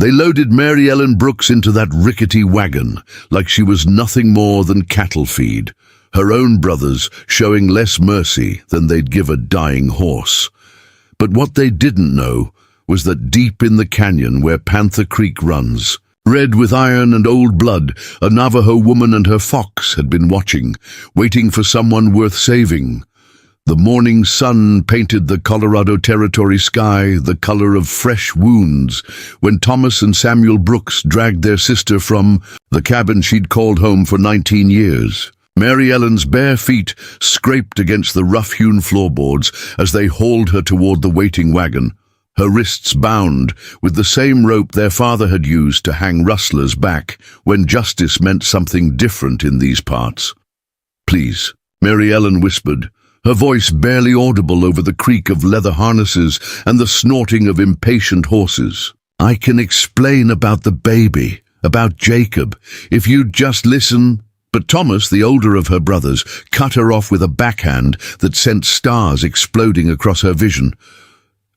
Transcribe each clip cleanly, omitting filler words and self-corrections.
They loaded Mary Ellen Brooks into that rickety wagon like she was nothing more than cattle feed, her own brothers showing less mercy than they'd give a dying horse. But what they didn't know was that deep in the canyon where Panther Creek runs, red with iron and old blood, a Navajo woman and her fox had been watching, waiting for someone worth saving. The morning sun painted the Colorado Territory sky the color of fresh wounds when Thomas and Samuel Brooks dragged their sister from the cabin she'd called home for 19 years. Mary Ellen's bare feet scraped against the rough-hewn floorboards as they hauled her toward the waiting wagon, her wrists bound with the same rope their father had used to hang rustlers back when justice meant something different in these parts. "Please," Mary Ellen whispered, her voice barely audible over the creak of leather harnesses and the snorting of impatient horses. "I can explain about the baby, about Jacob, if you'd just listen." But Thomas, the older of her brothers, cut her off with a backhand that sent stars exploding across her vision.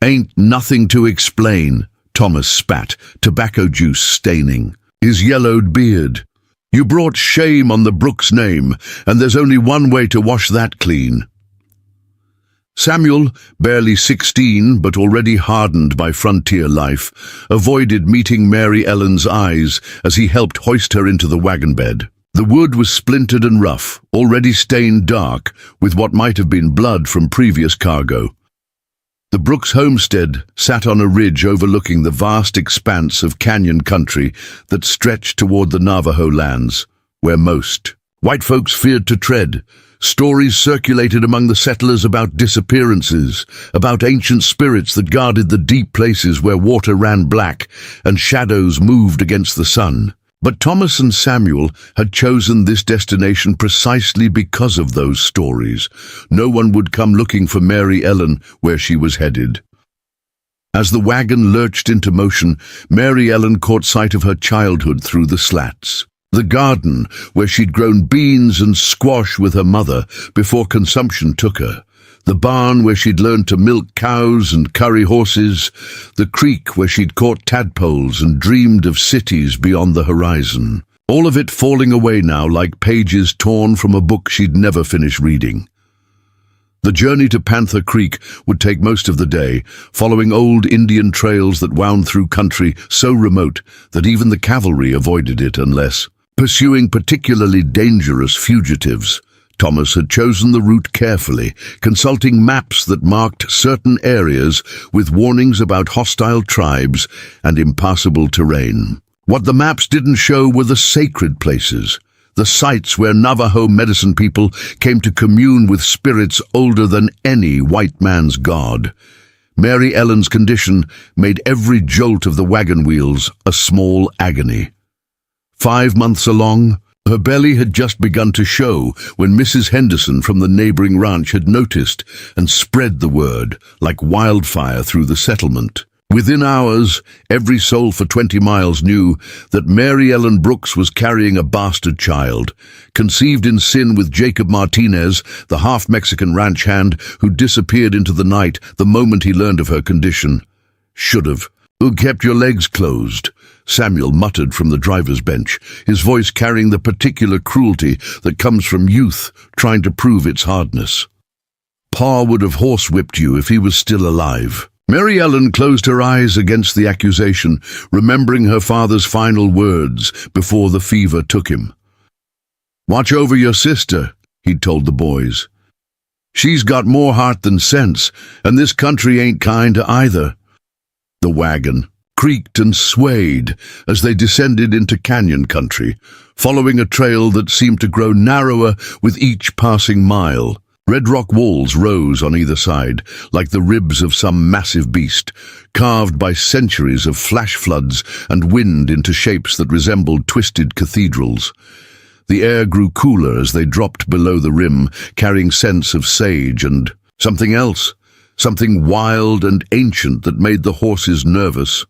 "Ain't nothing to explain," Thomas spat, tobacco juice staining his yellowed beard. "You brought shame on the Brooks name, and there's only one way to wash that clean." Samuel, barely 16 but already hardened by frontier life, avoided meeting Mary Ellen's eyes as he helped hoist her into the wagon bed. The wood was splintered and rough, already stained dark with what might have been blood from previous cargo. The Brooks homestead sat on a ridge overlooking the vast expanse of canyon country that stretched toward the Navajo lands, where most white folks feared to tread. Stories circulated among the settlers about disappearances, about ancient spirits that guarded the deep places where water ran black and shadows moved against the sun. But Thomas and Samuel had chosen this destination precisely because of those stories. No one would come looking for Mary Ellen where she was headed. As the wagon lurched into motion, Mary Ellen caught sight of her childhood through the slats. The garden where she'd grown beans and squash with her mother before consumption took her. The barn where she'd learned to milk cows and curry horses. The creek where she'd caught tadpoles and dreamed of cities beyond the horizon. All of it falling away now like pages torn from a book she'd never finish reading. The journey to Panther Creek would take most of the day, following old Indian trails that wound through country so remote that even the cavalry avoided it unless pursuing particularly dangerous fugitives. Thomas had chosen the route carefully, consulting maps that marked certain areas with warnings about hostile tribes and impassable terrain. What the maps didn't show were the sacred places, the sites where Navajo medicine people came to commune with spirits older than any white man's god. Mary Ellen's condition made every jolt of the wagon wheels a small agony. 5 months along, her belly had just begun to show when Mrs. Henderson from the neighboring ranch had noticed and spread the word like wildfire through the settlement. Within hours, every soul for 20 miles knew that Mary Ellen Brooks was carrying a bastard child, conceived in sin with Jacob Martinez, the half-Mexican ranch hand who disappeared into the night the moment he learned of her condition. "Should've. Who kept your legs closed?" Samuel muttered from the driver's bench, his voice carrying the particular cruelty that comes from youth trying to prove its hardness. "Pa would have horsewhipped you if he was still alive." Mary Ellen closed her eyes against the accusation, remembering her father's final words before the fever took him. "Watch over your sister," he'd told the boys. "She's got more heart than sense, and this country ain't kind to either." The wagon creaked and swayed as they descended into canyon country, following a trail that seemed to grow narrower with each passing mile. Red rock walls rose on either side, like the ribs of some massive beast, carved by centuries of flash floods and wind into shapes that resembled twisted cathedrals. The air grew cooler as they dropped below the rim, carrying scents of sage and something else, something wild and ancient that made the horses nervous.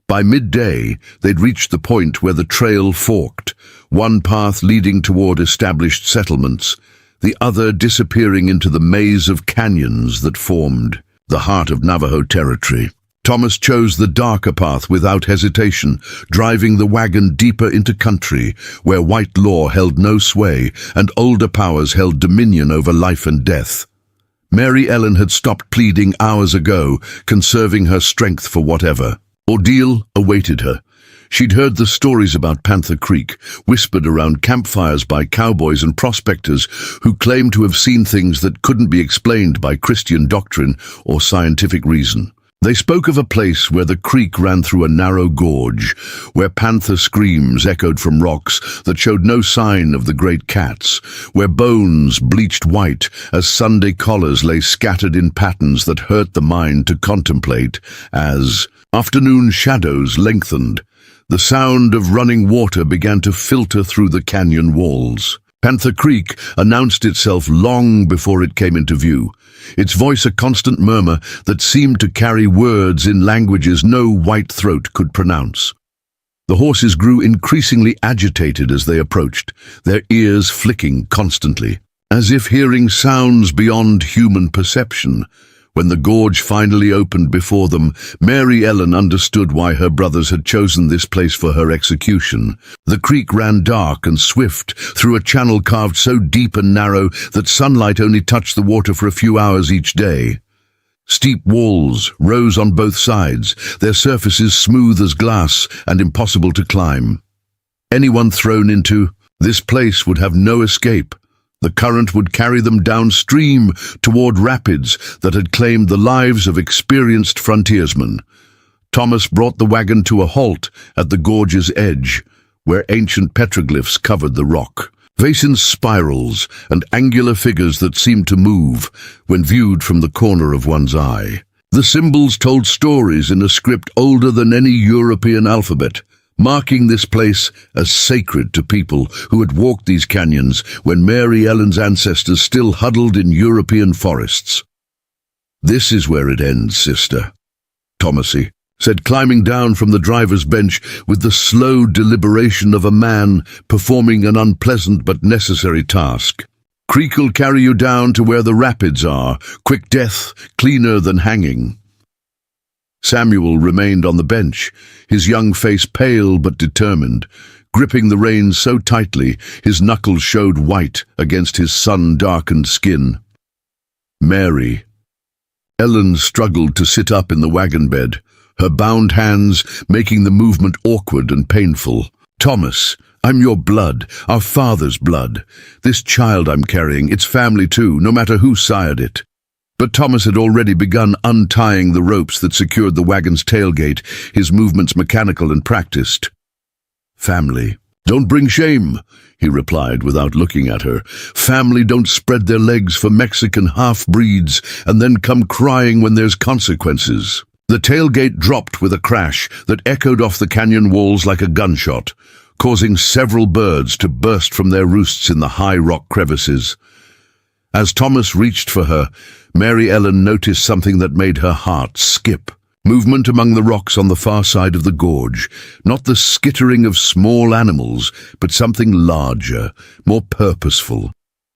By midday, they'd reached the point where the trail forked, one path leading toward established settlements, the other disappearing into the maze of canyons that formed the heart of Navajo territory. Thomas chose the darker path without hesitation, driving the wagon deeper into country where white law held no sway and older powers held dominion over life and death. Mary Ellen had stopped pleading hours ago, conserving her strength for whatever. Ordeal awaited her. She'd heard the stories about Panther Creek, whispered around campfires by cowboys and prospectors who claimed to have seen things that couldn't be explained by Christian doctrine or scientific reason. They spoke of a place where the creek ran through a narrow gorge, where panther screams echoed from rocks that showed no sign of the great cats, where bones bleached white as Sunday collars lay scattered in patterns that hurt the mind to contemplate as afternoon shadows lengthened. The sound of running water began to filter through the canyon walls. Panther Creek announced itself long before it came into view, its voice a constant murmur that seemed to carry words in languages no white throat could pronounce. The horses grew increasingly agitated as they approached, their ears flicking constantly, as if hearing sounds beyond human perception. When the gorge finally opened before them, Mary Ellen understood why her brothers had chosen this place for her execution. The creek ran dark and swift through a channel carved so deep and narrow that sunlight only touched the water for a few hours each day. Steep walls rose on both sides, their surfaces smooth as glass and impossible to climb. Anyone thrown into this place would have no escape. The current would carry them downstream toward rapids that had claimed the lives of experienced frontiersmen. Thomas brought the wagon to a halt at the gorge's edge, where ancient petroglyphs covered the rock. Vacen's spirals and angular figures that seemed to move when viewed from the corner of one's eye. The symbols told stories in a script older than any European alphabet, marking this place as sacred to people who had walked these canyons when Mary Ellen's ancestors still huddled in European forests. "This is where it ends, sister," Thomasy said, climbing down from the driver's bench with the slow deliberation of a man performing an unpleasant but necessary task. "Creek'll carry you down to where the rapids are. Quick death, cleaner than hanging." Samuel remained on the bench, his young face pale but determined, gripping the reins so tightly his knuckles showed white against his sun-darkened skin. Mary Ellen struggled to sit up in the wagon bed, her bound hands making the movement awkward and painful. "Thomas, I'm your blood, our father's blood. This child I'm carrying, it's family too, no matter who sired it." But Thomas had already begun untying the ropes that secured the wagon's tailgate, his movements mechanical and practiced. "Family. Don't bring shame," he replied without looking at her. "Family don't spread their legs for Mexican half-breeds and then come crying when there's consequences." The tailgate dropped with a crash that echoed off the canyon walls like a gunshot, causing several birds to burst from their roosts in the high rock crevices. As Thomas reached for her, Mary Ellen noticed something that made her heart skip. Movement among the rocks on the far side of the gorge, not the skittering of small animals, but something larger, more purposeful.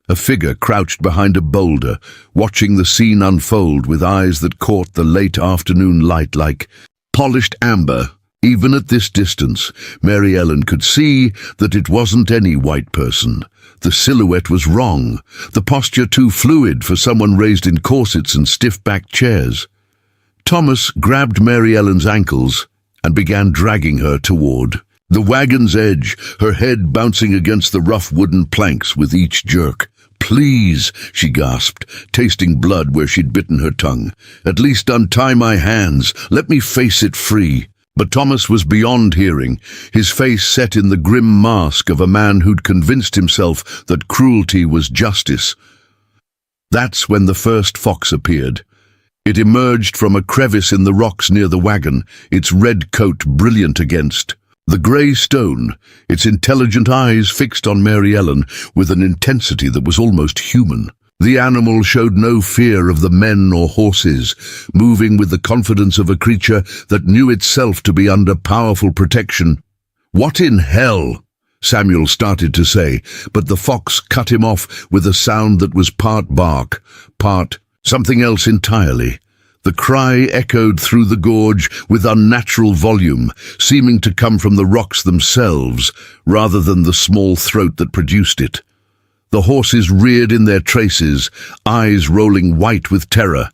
A figure crouched behind a boulder, watching the scene unfold with eyes that caught the late afternoon light like polished amber. Even at this distance, Mary Ellen could see that it wasn't any white person. The silhouette was wrong, the posture too fluid for someone raised in corsets and stiff-backed chairs. Thomas grabbed Mary Ellen's ankles and began dragging her toward the wagon's edge, her head bouncing against the rough wooden planks with each jerk. "Please," she gasped, tasting blood where she'd bitten her tongue. "At least untie my hands. Let me face it free." But Thomas was beyond hearing, his face set in the grim mask of a man who'd convinced himself that cruelty was justice. That's when the first fox appeared. It emerged from a crevice in the rocks near the wagon, its red coat brilliant against the grey stone, its intelligent eyes fixed on Mary Ellen with an intensity that was almost human. The animal showed no fear of the men or horses, moving with the confidence of a creature that knew itself to be under powerful protection. "What in hell?" Samuel started to say, but the fox cut him off with a sound that was part bark, part something else entirely. The cry echoed through the gorge with unnatural volume, seeming to come from the rocks themselves, rather than the small throat that produced it. The horses reared in their traces, eyes rolling white with terror.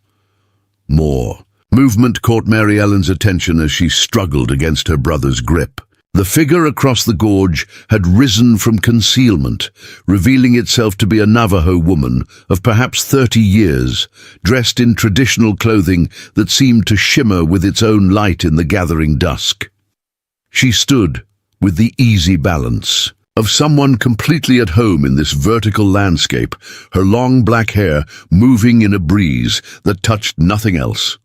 More. Movement caught Mary Ellen's attention as she struggled against her brother's grip. The figure across the gorge had risen from concealment, revealing itself to be a Navajo woman of perhaps 30 years, dressed in traditional clothing that seemed to shimmer with its own light in the gathering dusk. She stood with the easy balance of someone completely at home in this vertical landscape, her long black hair moving in a breeze that touched nothing else.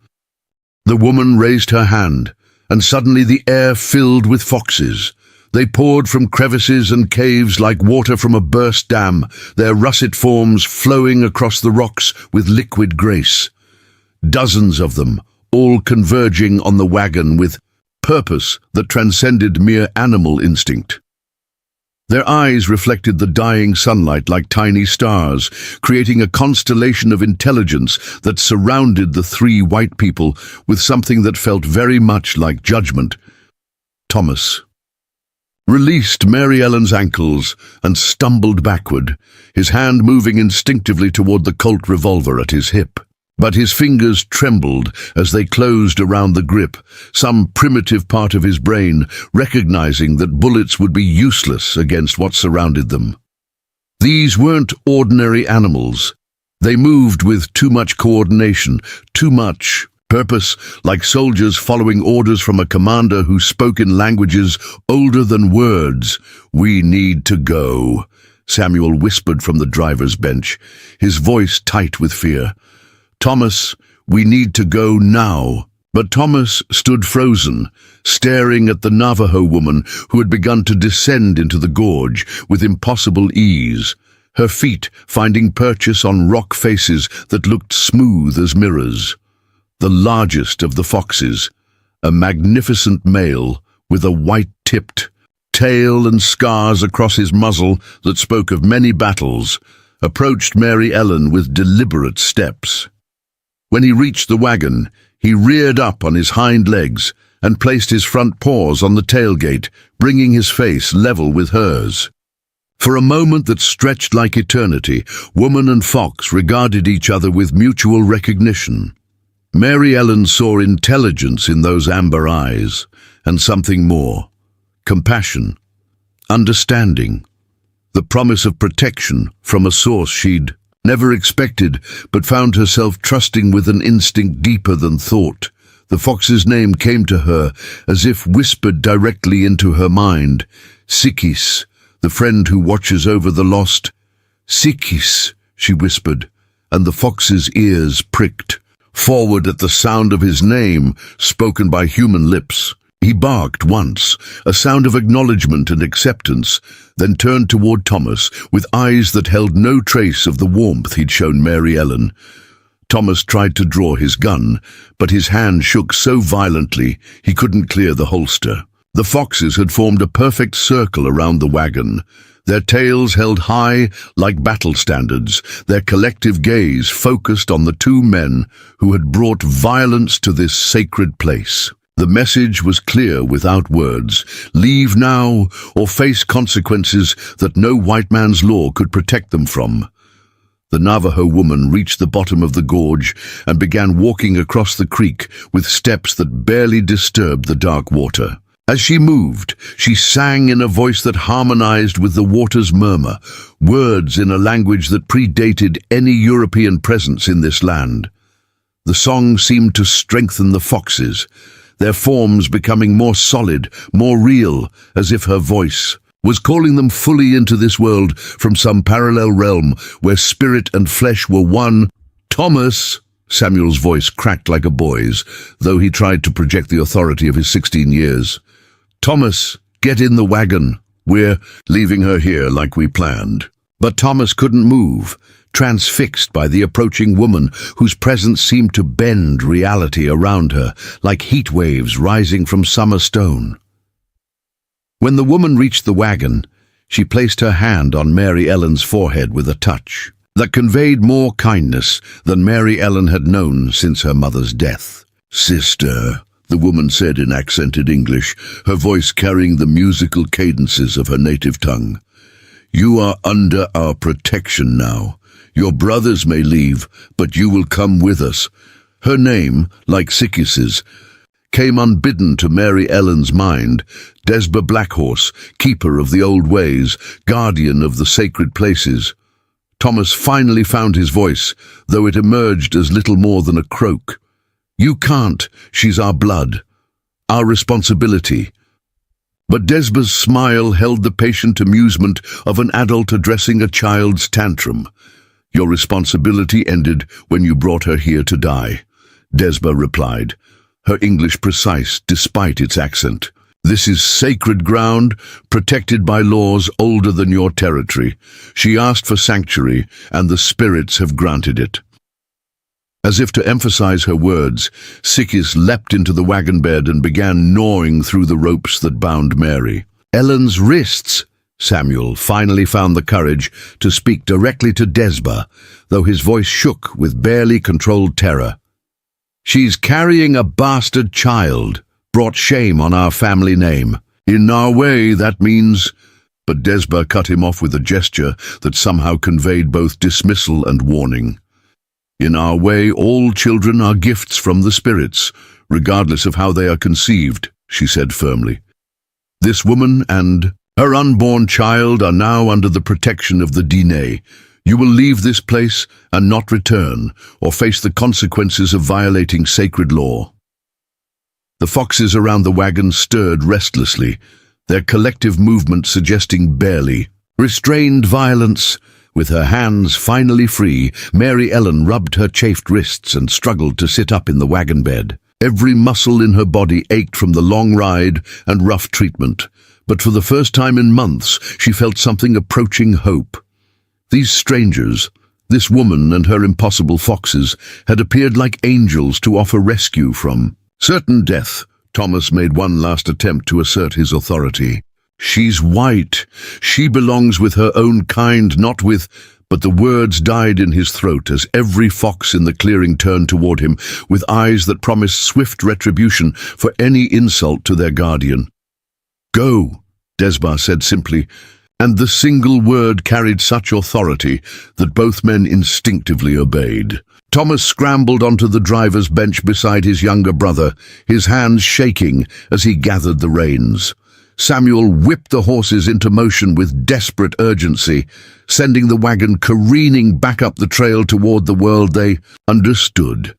The woman raised her hand, and suddenly the air filled with foxes. They poured from crevices and caves like water from a burst dam, their russet forms flowing across the rocks with liquid grace. Dozens of them, all converging on the wagon with purpose that transcended mere animal instinct. Their eyes reflected the dying sunlight like tiny stars, creating a constellation of intelligence that surrounded the three white people with something that felt very much like judgment. Thomas released Mary Ellen's ankles and stumbled backward, his hand moving instinctively toward the Colt revolver at his hip. But his fingers trembled as they closed around the grip, some primitive part of his brain recognizing that bullets would be useless against what surrounded them. These weren't ordinary animals. They moved with too much coordination, too much purpose, like soldiers following orders from a commander who spoke in languages older than words. "We need to go," Samuel whispered from the driver's bench, his voice tight with fear. "Thomas, we need to go now." But Thomas stood frozen, staring at the Navajo woman who had begun to descend into the gorge with impossible ease, her feet finding purchase on rock faces that looked smooth as mirrors. The largest of the foxes, a magnificent male with a white-tipped tail and scars across his muzzle that spoke of many battles, approached Mary Ellen with deliberate steps. When he reached the wagon, he reared up on his hind legs and placed his front paws on the tailgate, bringing his face level with hers. For a moment that stretched like eternity, woman and fox regarded each other with mutual recognition. Mary Ellen saw intelligence in those amber eyes, and something more: compassion, understanding, the promise of protection from a source she'd never expected, but found herself trusting with an instinct deeper than thought. The fox's name came to her as if whispered directly into her mind. "Sikis, the friend who watches over the lost." "Sikis," she whispered, and the fox's ears pricked forward at the sound of his name, spoken by human lips. He barked once, a sound of acknowledgement and acceptance, then turned toward Thomas with eyes that held no trace of the warmth he'd shown Mary Ellen. Thomas tried to draw his gun, but his hand shook so violently he couldn't clear the holster. The foxes had formed a perfect circle around the wagon, their tails held high like battle standards, their collective gaze focused on the two men who had brought violence to this sacred place. The message was clear without words: leave now or face consequences that no white man's law could protect them from. The Navajo woman reached the bottom of the gorge and began walking across the creek with steps that barely disturbed the dark water. As she moved, she sang in a voice that harmonized with the water's murmur, words in a language that predated any European presence in this land. The song seemed to strengthen the foxes, their forms becoming more solid, more real, as if her voice was calling them fully into this world from some parallel realm where spirit and flesh were one. "Thomas!" Samuel's voice cracked like a boy's, though he tried to project the authority of his 16 years. "Thomas, get in the wagon. We're leaving her here like we planned." But Thomas couldn't move, transfixed by the approaching woman whose presence seemed to bend reality around her, like heat waves rising from summer stone. When the woman reached the wagon, she placed her hand on Mary Ellen's forehead with a touch. that conveyed more kindness than Mary Ellen had known since her mother's death. "Sister," the woman said in accented English, her voice carrying the musical cadences of her native tongue. "You are under our protection now. Your brothers may leave, but you will come with us." Her name, like Sikkis's, came unbidden to Mary Ellen's mind. Desba Blackhorse, keeper of the old ways, guardian of the sacred places. Thomas finally found his voice, though it emerged as little more than a croak. "You can't. She's our blood, our responsibility." But Desba's smile held the patient amusement of an adult addressing a child's tantrum. "Your responsibility ended when you brought her here to die," Desba replied, her English precise despite its accent. "This is sacred ground, protected by laws older than your territory. She asked for sanctuary, and the spirits have granted it." As if to emphasize her words, Sikkis leapt into the wagon bed and began gnawing through the ropes that bound Mary Ellen's wrists. Samuel finally found the courage to speak directly to Desba, though his voice shook with barely controlled terror. "She's carrying a bastard child, brought shame on our family name. In our way, that means—" But Desba cut him off with a gesture that somehow conveyed both dismissal and warning. "In our way, all children are gifts from the spirits, regardless of how they are conceived," she said firmly. "This woman and her unborn child are now under the protection of the Diné. You will leave this place and not return, or face the consequences of violating sacred law." The foxes around the wagon stirred restlessly, their collective movement suggesting barely restrained violence. With her hands finally free, Mary Ellen rubbed her chafed wrists and struggled to sit up in the wagon bed. Every muscle in her body ached from the long ride and rough treatment, but for the first time in months she felt something approaching hope. These strangers, this woman and her impossible foxes, had appeared like angels to offer rescue from certain death. Thomas made one last attempt to assert his authority. "She's white. She belongs with her own kind, not with—" But the words died in his throat as every fox in the clearing turned toward him with eyes that promised swift retribution for any insult to their guardian. "Go," Desba said simply, and the single word carried such authority that both men instinctively obeyed. Thomas scrambled onto the driver's bench beside his younger brother, his hands shaking as he gathered the reins. Samuel whipped the horses into motion with desperate urgency, sending the wagon careening back up the trail toward the world they understood.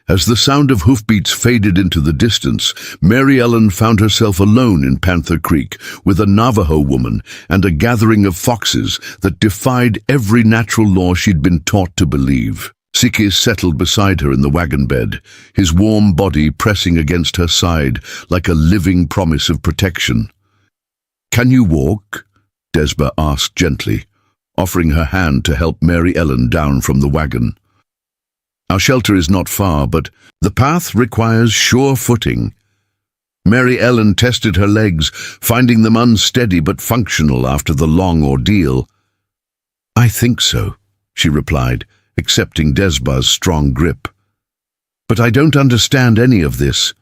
As the sound of hoofbeats faded into the distance, Mary Ellen found herself alone in Panther Creek with a Navajo woman and a gathering of foxes that defied every natural law she'd been taught to believe. Sikkis settled beside her in the wagon bed, his warm body pressing against her side like a living promise of protection. "Can you walk?" Desba asked gently, offering her hand to help Mary Ellen down from the wagon. "Our shelter is not far, but the path requires sure footing." Mary Ellen tested her legs, finding them unsteady but functional after the long ordeal. "I think so," she replied, accepting Desba's strong grip. "But I don't understand any of this.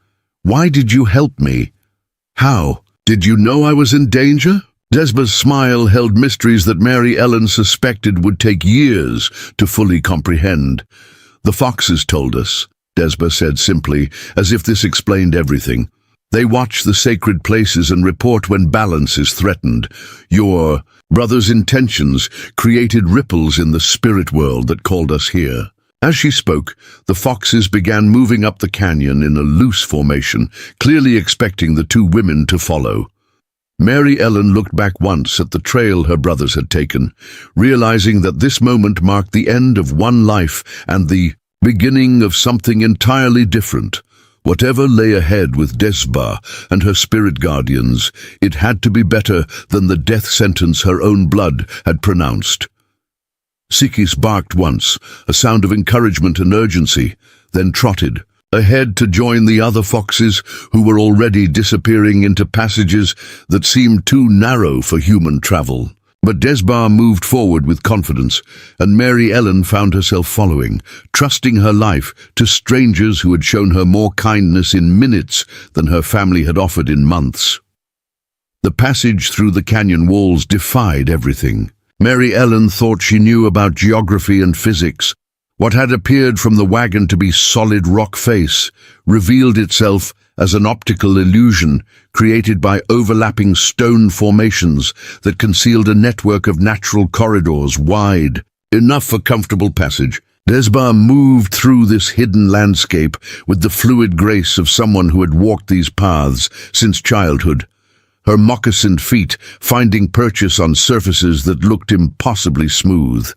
Why did you help me? How? Did you know I was in danger?" Desba's smile held mysteries that Mary Ellen suspected would take years to fully comprehend. "The foxes told us," Desba said simply, as if this explained everything. "They watch the sacred places and report when balance is threatened. Your brother's intentions created ripples in the spirit world that called us here." As she spoke, the foxes began moving up the canyon in a loose formation, clearly expecting the two women to follow. Mary Ellen looked back once at the trail her brothers had taken, realizing that this moment marked the end of one life and the beginning of something entirely different. Whatever lay ahead with Desba and her spirit guardians, it had to be better than the death sentence her own blood had pronounced. Sikkis barked once, a sound of encouragement and urgency, then trotted ahead to join the other foxes who were already disappearing into passages that seemed too narrow for human travel. But Desbar moved forward with confidence, and Mary Ellen found herself following, trusting her life to strangers who had shown her more kindness in minutes than her family had offered in months. The passage through the canyon walls defied everything. Mary Ellen thought she knew about geography and physics. What had appeared from the wagon to be solid rock face revealed itself as an optical illusion created by overlapping stone formations that concealed a network of natural corridors wide enough for comfortable passage. Desbar moved through this hidden landscape with the fluid grace of someone who had walked these paths since childhood, her moccasined feet finding purchase on surfaces that looked impossibly smooth.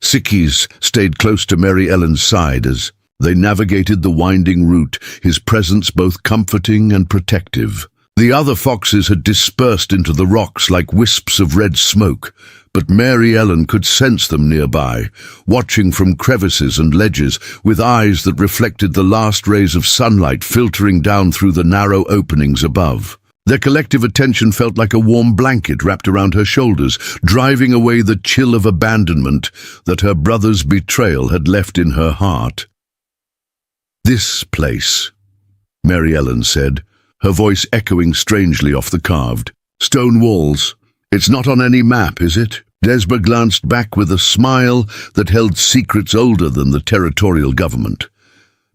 Sikis stayed close to Mary Ellen's side as they navigated the winding route, his presence both comforting and protective. The other foxes had dispersed into the rocks like wisps of red smoke, but Mary Ellen could sense them nearby, watching from crevices and ledges with eyes that reflected the last rays of sunlight filtering down through the narrow openings above. Their collective attention felt like a warm blanket wrapped around her shoulders, driving away the chill of abandonment that her brother's betrayal had left in her heart. "This place," Mary Ellen said, her voice echoing strangely off the carved stone walls. "It's not on any map, is it?" Desbar glanced back with a smile that held secrets older than the territorial government.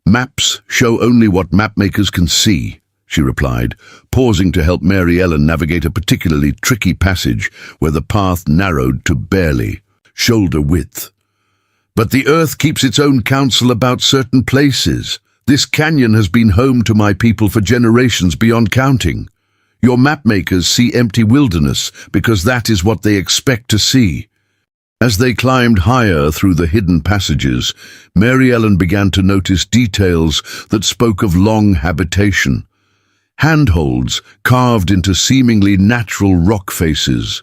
"Maps show only what mapmakers can see," she replied, pausing to help Mary Ellen navigate a particularly tricky passage where the path narrowed to barely shoulder width. "But the earth keeps its own counsel about certain places. This canyon has been home to my people for generations beyond counting. Your mapmakers see empty wilderness because that is what they expect to see." As they climbed higher through the hidden passages, Mary Ellen began to notice details that spoke of long habitation. Handholds carved into seemingly natural rock faces.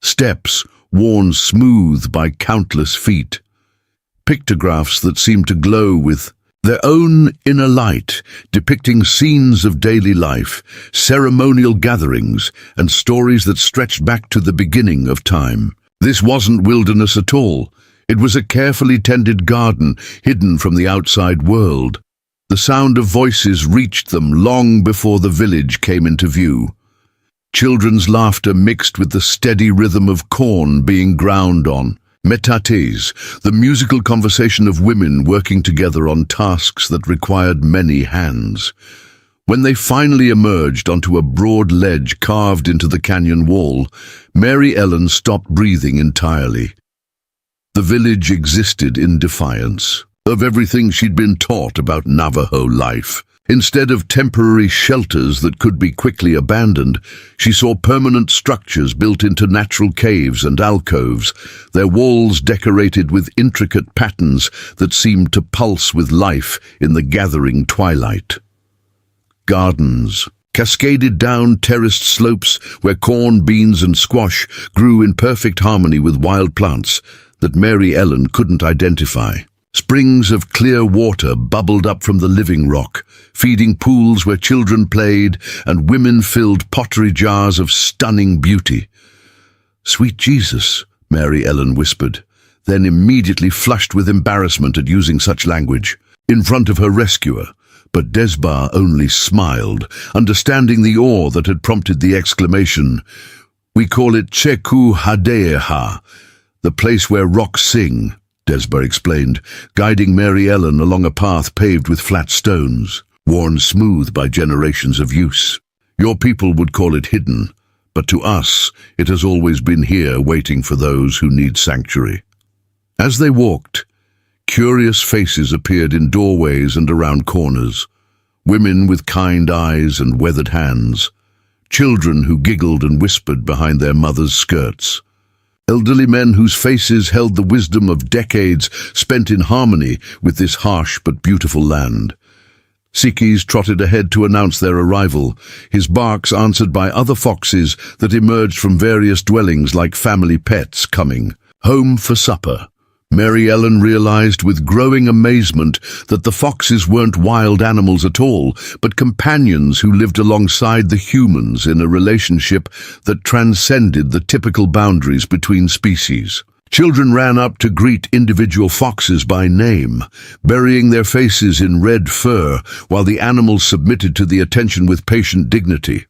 Steps worn smooth by countless feet. Pictographs that seemed to glow with their own inner light, depicting scenes of daily life, ceremonial gatherings, and stories that stretched back to the beginning of time. This wasn't wilderness at all. It was a carefully tended garden, hidden from the outside world. The sound of voices reached them long before the village came into view. Children's laughter mixed with the steady rhythm of corn being ground on. Metates, the musical conversation of women working together on tasks that required many hands. When they finally emerged onto a broad ledge carved into the canyon wall, Mary Ellen stopped breathing entirely. The village existed in defiance of everything she'd been taught about Navajo life. Instead of temporary shelters that could be quickly abandoned, she saw permanent structures built into natural caves and alcoves, their walls decorated with intricate patterns that seemed to pulse with life in the gathering twilight. Gardens cascaded down terraced slopes where corn, beans, and squash grew in perfect harmony with wild plants that Mary Ellen couldn't identify. Springs of clear water bubbled up from the living rock, feeding pools where children played and women filled pottery jars of stunning beauty. "Sweet Jesus," Mary Ellen whispered, then immediately flushed with embarrassment at using such language in front of her rescuer. But Desbar only smiled, understanding the awe that had prompted the exclamation. "We call it Cheku Hadeha, the place where rocks sing," Desbar explained, guiding Mary Ellen along a path paved with flat stones, worn smooth by generations of use. "Your people would call it hidden, but to us it has always been here waiting for those who need sanctuary." As they walked, curious faces appeared in doorways and around corners, women with kind eyes and weathered hands, children who giggled and whispered behind their mothers' skirts. Elderly men whose faces held the wisdom of decades spent in harmony with this harsh but beautiful land. Sikis trotted ahead to announce their arrival, his barks answered by other foxes that emerged from various dwellings like family pets coming. "Home for supper," Mary Ellen realized with growing amazement that the foxes weren't wild animals at all, but companions who lived alongside the humans in a relationship that transcended the typical boundaries between species. Children ran up to greet individual foxes by name, burying their faces in red fur, while the animals submitted to the attention with patient dignity.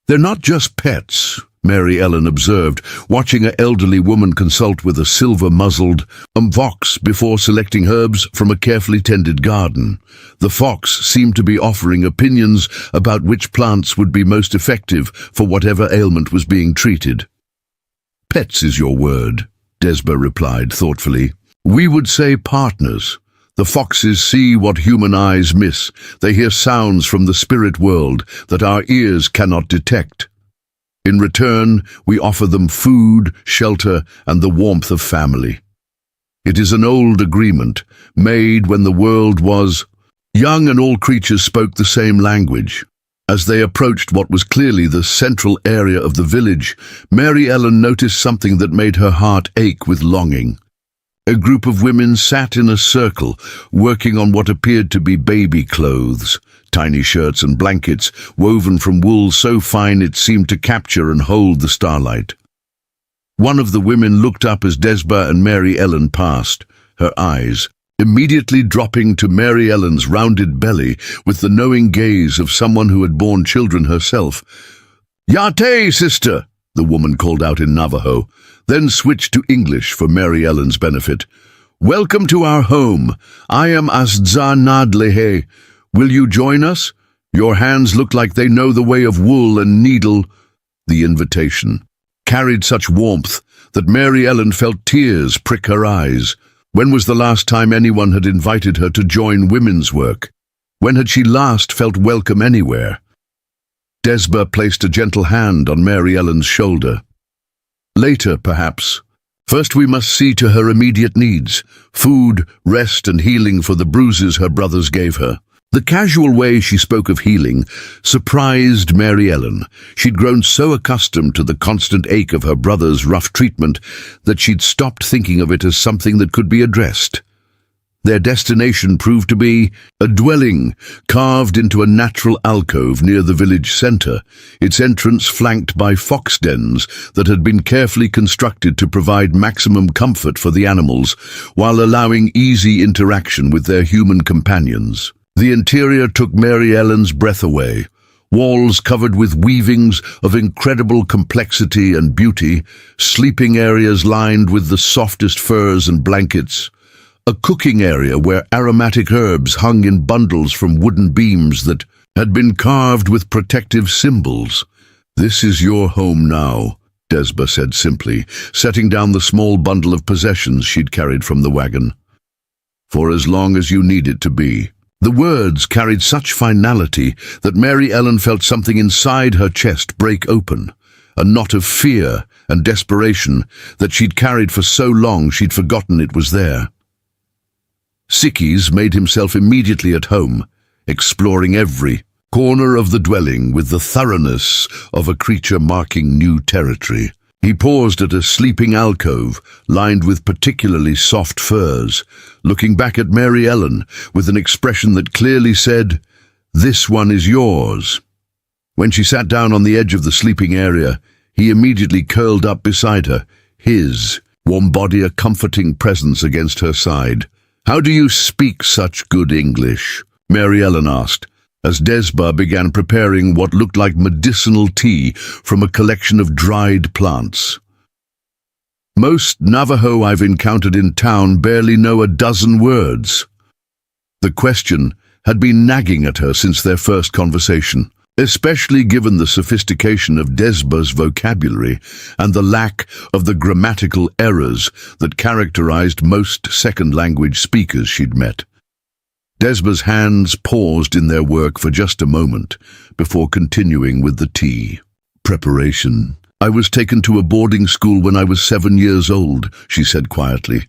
"They're not just pets," Mary Ellen observed, watching an elderly woman consult with a silver-muzzled fox before selecting herbs from a carefully tended garden. The fox seemed to be offering opinions about which plants would be most effective for whatever ailment was being treated. "Pets is your word," Desba replied thoughtfully. "We would say partners. The foxes see what human eyes miss. They hear sounds from the spirit world that our ears cannot detect. In return, we offer them food, shelter, and the warmth of family. It is an old agreement, made when the world was young and all creatures spoke the same language." As they approached what was clearly the central area of the village, Mary Ellen noticed something that made her heart ache with longing. A group of women sat in a circle, working on what appeared to be baby clothes, tiny shirts and blankets woven from wool so fine it seemed to capture and hold the starlight. One of the women looked up as Desba and Mary Ellen passed, her eyes immediately dropping to Mary Ellen's rounded belly with the knowing gaze of someone who had borne children herself. "Yate, sister," the woman called out in Navajo, then switched to English for Mary Ellen's benefit. "Welcome to our home. I am Asdza Nadlehe. Will you join us? Your hands look like they know the way of wool and needle." The invitation carried such warmth that Mary Ellen felt tears prick her eyes. When was the last time anyone had invited her to join women's work? When had she last felt welcome anywhere? Desba placed a gentle hand on Mary Ellen's shoulder. "Later, perhaps. First we must see to her immediate needs, food, rest, and healing for the bruises her brothers gave her." The casual way she spoke of healing surprised Mary Ellen. She'd grown so accustomed to the constant ache of her brother's rough treatment that she'd stopped thinking of it as something that could be addressed. Their destination proved to be a dwelling carved into a natural alcove near the village center, its entrance flanked by fox dens that had been carefully constructed to provide maximum comfort for the animals while allowing easy interaction with their human companions. The interior took Mary Ellen's breath away. Walls covered with weavings of incredible complexity and beauty, sleeping areas lined with the softest furs and blankets, a cooking area where aromatic herbs hung in bundles from wooden beams that had been carved with protective symbols. "This is your home now," Desba said simply, setting down the small bundle of possessions she'd carried from the wagon. "For as long as you need it to be." The words carried such finality that Mary Ellen felt something inside her chest break open, a knot of fear and desperation that she'd carried for so long she'd forgotten it was there. Sikis made himself immediately at home, exploring every corner of the dwelling with the thoroughness of a creature marking new territory. He paused at a sleeping alcove lined with particularly soft furs, looking back at Mary Ellen with an expression that clearly said, "This one is yours." When she sat down on the edge of the sleeping area, he immediately curled up beside her, his warm body a comforting presence against her side. "How do you speak such good English?" Mary Ellen asked, as Desba began preparing what looked like medicinal tea from a collection of dried plants. "Most Navajo I've encountered in town barely know a dozen words." The question had been nagging at her since their first conversation, especially given the sophistication of Desba's vocabulary and the lack of the grammatical errors that characterized most second-language speakers she'd met. Desba's hands paused in their work for just a moment before continuing with the tea preparation. "I was taken to a boarding school when I was 7 years old," she said quietly.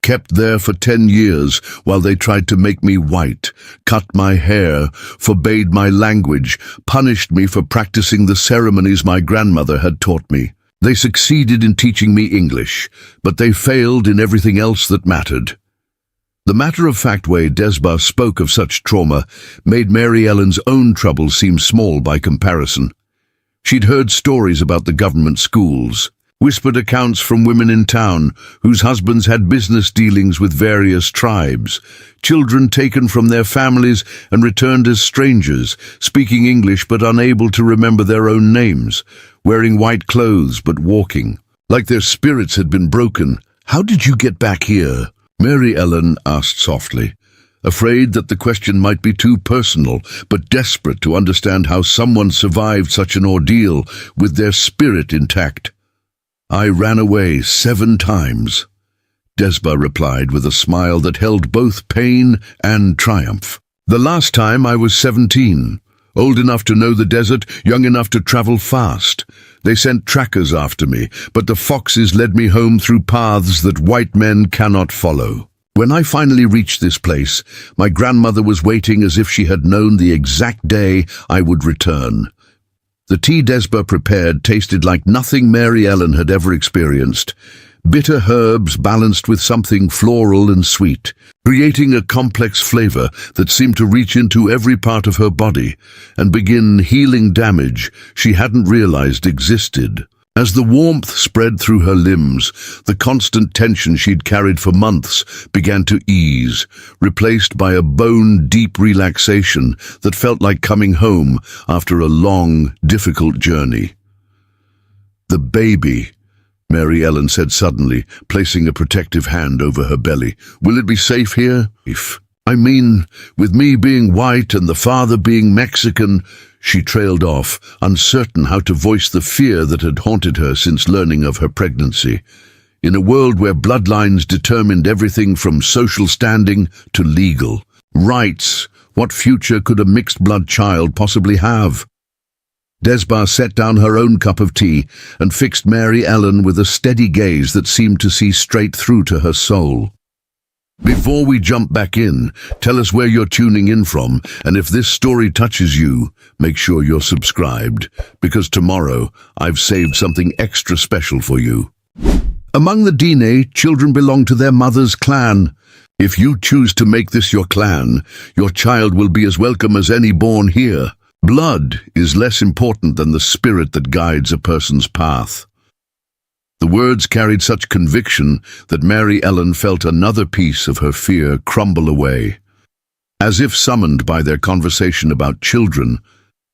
"Kept there for 10 years while they tried to make me white, cut my hair, forbade my language, punished me for practicing the ceremonies my grandmother had taught me. They succeeded in teaching me English, but they failed in everything else that mattered. The matter-of-fact way Desba spoke of such trauma made Mary Ellen's own troubles seem small by comparison. She'd heard stories about the government schools, whispered accounts from women in town whose husbands had business dealings with various tribes, children taken from their families and returned as strangers, speaking English but unable to remember their own names, wearing white clothes but walking, like their spirits had been broken. "How did you get back here?" Mary Ellen asked softly, afraid that the question might be too personal, but desperate to understand how someone survived such an ordeal with their spirit intact. "I ran away 7 times, Desba replied with a smile that held both pain and triumph. "The last time I was 17, old enough to know the desert, young enough to travel fast. They sent trackers after me, but the foxes led me home through paths that white men cannot follow. When I finally reached this place, my grandmother was waiting as if she had known the exact day I would return. The tea Desba prepared tasted like nothing Mary Ellen had ever experienced. Bitter herbs balanced with something floral and sweet, creating a complex flavor that seemed to reach into every part of her body and begin healing damage she hadn't realized existed. As the warmth spread through her limbs, the constant tension she'd carried for months began to ease, replaced by a bone-deep relaxation that felt like coming home after a long, difficult journey. "The baby," Mary Ellen said suddenly, placing a protective hand over her belly. "Will it be safe here?" "I mean, with me being white and the father being Mexican," she trailed off, uncertain how to voice the fear that had haunted her since learning of her pregnancy. In a world where bloodlines determined everything from social standing to legal rights, what future could a mixed-blood child possibly have? Desba set down her own cup of tea and fixed Mary Ellen with a steady gaze that seemed to see straight through to her soul. "Before we jump back in, tell us where you're tuning in from, and if this story touches you, make sure you're subscribed, because tomorrow I've saved something extra special for you." Among the Dine, children belong to their mother's clan. If you choose to make this your clan, your child will be as welcome as any born here. Blood is less important than the spirit that guides a person's path. The words carried such conviction that Mary Ellen felt another piece of her fear crumble away. As if summoned by their conversation about children,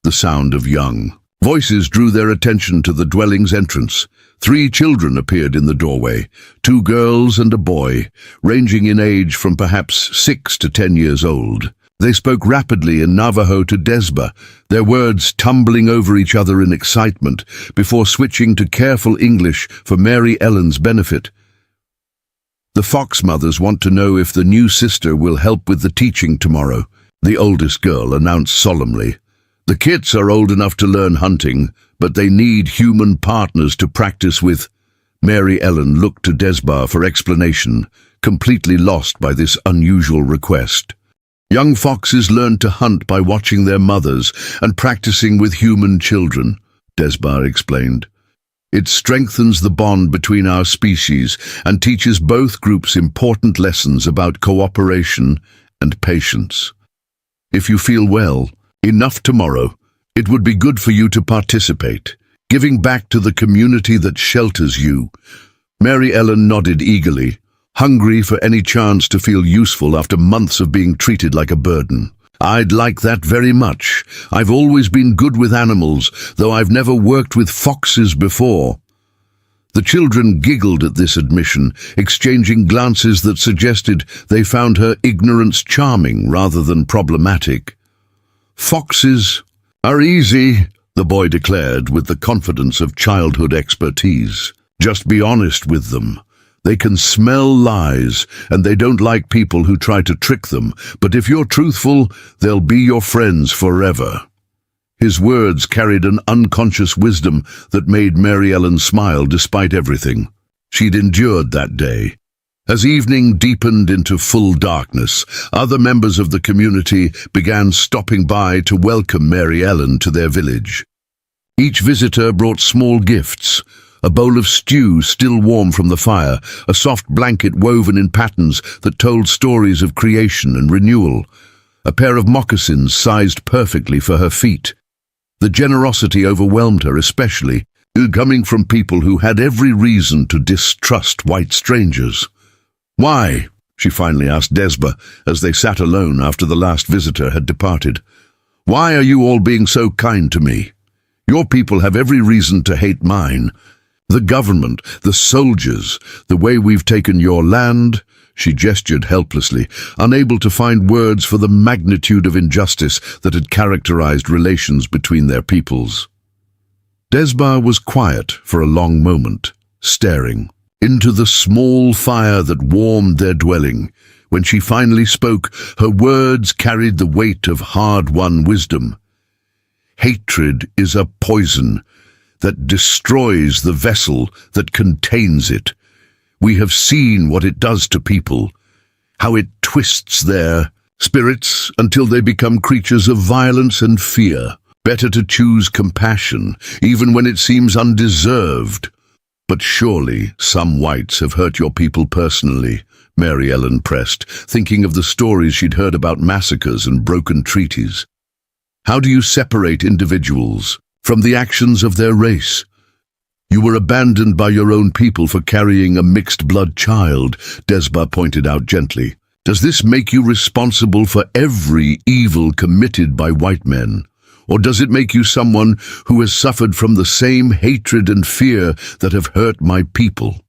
the sound of young voices drew their attention to the dwelling's entrance. 3 children appeared in the doorway, 2 girls and a boy, ranging in age from perhaps 6 to 10 years old. They spoke rapidly in Navajo to Desba, their words tumbling over each other in excitement, before switching to careful English for Mary Ellen's benefit. "The Fox mothers want to know if the new sister will help with the teaching tomorrow," the oldest girl announced solemnly. "The kids are old enough to learn hunting, but they need human partners to practice with." Mary Ellen looked to Desba for explanation, completely lost by this unusual request. "Young foxes learn to hunt by watching their mothers and practicing with human children," Desba explained. "It strengthens the bond between our species and teaches both groups important lessons about cooperation and patience. If you feel well, enough tomorrow, it would be good for you to participate, giving back to the community that shelters you." Mary Ellen nodded eagerly, hungry for any chance to feel useful after months of being treated like a burden. "I'd like that very much. I've always been good with animals, though I've never worked with foxes before." The children giggled at this admission, exchanging glances that suggested they found her ignorance charming rather than problematic. "Foxes are easy," the boy declared with the confidence of childhood expertise. "Just be honest with them. They can smell lies, and they don't like people who try to trick them, but if you're truthful, they'll be your friends forever." His words carried an unconscious wisdom that made Mary Ellen smile despite everything she'd endured that day. As evening deepened into full darkness, other members of the community began stopping by to welcome Mary Ellen to their village. Each visitor brought small gifts, a bowl of stew still warm from the fire, a soft blanket woven in patterns that told stories of creation and renewal, a pair of moccasins sized perfectly for her feet. The generosity overwhelmed her, especially coming from people who had every reason to distrust white strangers. "Why?" she finally asked Desba as they sat alone after the last visitor had departed. "Why are you all being so kind to me? Your people have every reason to hate mine. The government, the soldiers, the way we've taken your land." She gestured helplessly, unable to find words for the magnitude of injustice that had characterized relations between their peoples. Desba was quiet for a long moment, staring into the small fire that warmed their dwelling. When she finally spoke, her words carried the weight of hard-won wisdom. Hatred is a poison that destroys the vessel that contains it. We have seen what it does to people, how it twists their spirits until they become creatures of violence and fear. Better to choose compassion, even when it seems undeserved. "But surely some whites have hurt your people personally," Mary Ellen pressed, thinking of the stories she'd heard about massacres and broken treaties. "How do you separate individuals from the actions of their race? You were abandoned by your own people for carrying a mixed-blood child," Desba pointed out gently. "Does this make you responsible for every evil committed by white men? Or does it make you someone who has suffered from the same hatred and fear that have hurt my people?"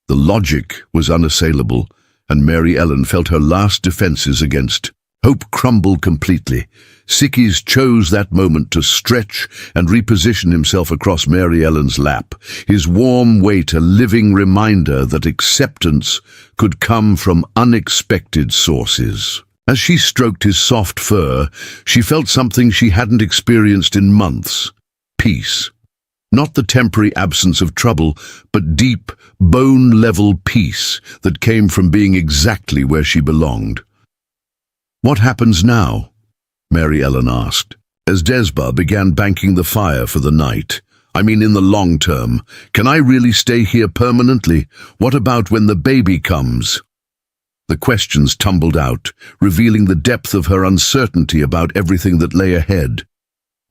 The logic was unassailable, and Mary Ellen felt her last defenses against hope crumble completely. Sikis chose that moment to stretch and reposition himself across Mary Ellen's lap, his warm weight a living reminder that acceptance could come from unexpected sources. As she stroked his soft fur, she felt something she hadn't experienced in months: peace. Not the temporary absence of trouble, but deep, bone-level peace that came from being exactly where she belonged. "What happens now?" Mary Ellen asked, as Desba began banking the fire for the night. "I mean, in the long term. Can I really stay here permanently? What about when the baby comes?" The questions tumbled out, revealing the depth of her uncertainty about everything that lay ahead.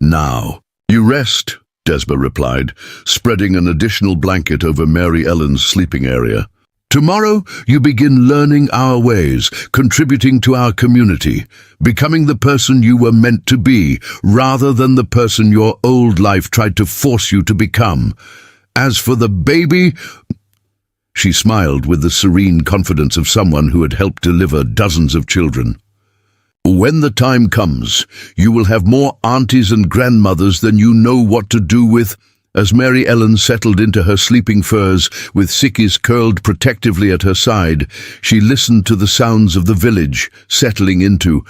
"Now, you rest," Desba replied, spreading an additional blanket over Mary Ellen's sleeping area. "Tomorrow, you begin learning our ways, contributing to our community, becoming the person you were meant to be, rather than the person your old life tried to force you to become. As for the baby..." She smiled with the serene confidence of someone who had helped deliver dozens of children. "When the time comes, you will have more aunties and grandmothers than you know what to do with." As Mary Ellen settled into her sleeping furs, with Sikis curled protectively at her side, she listened to the sounds of the village settling into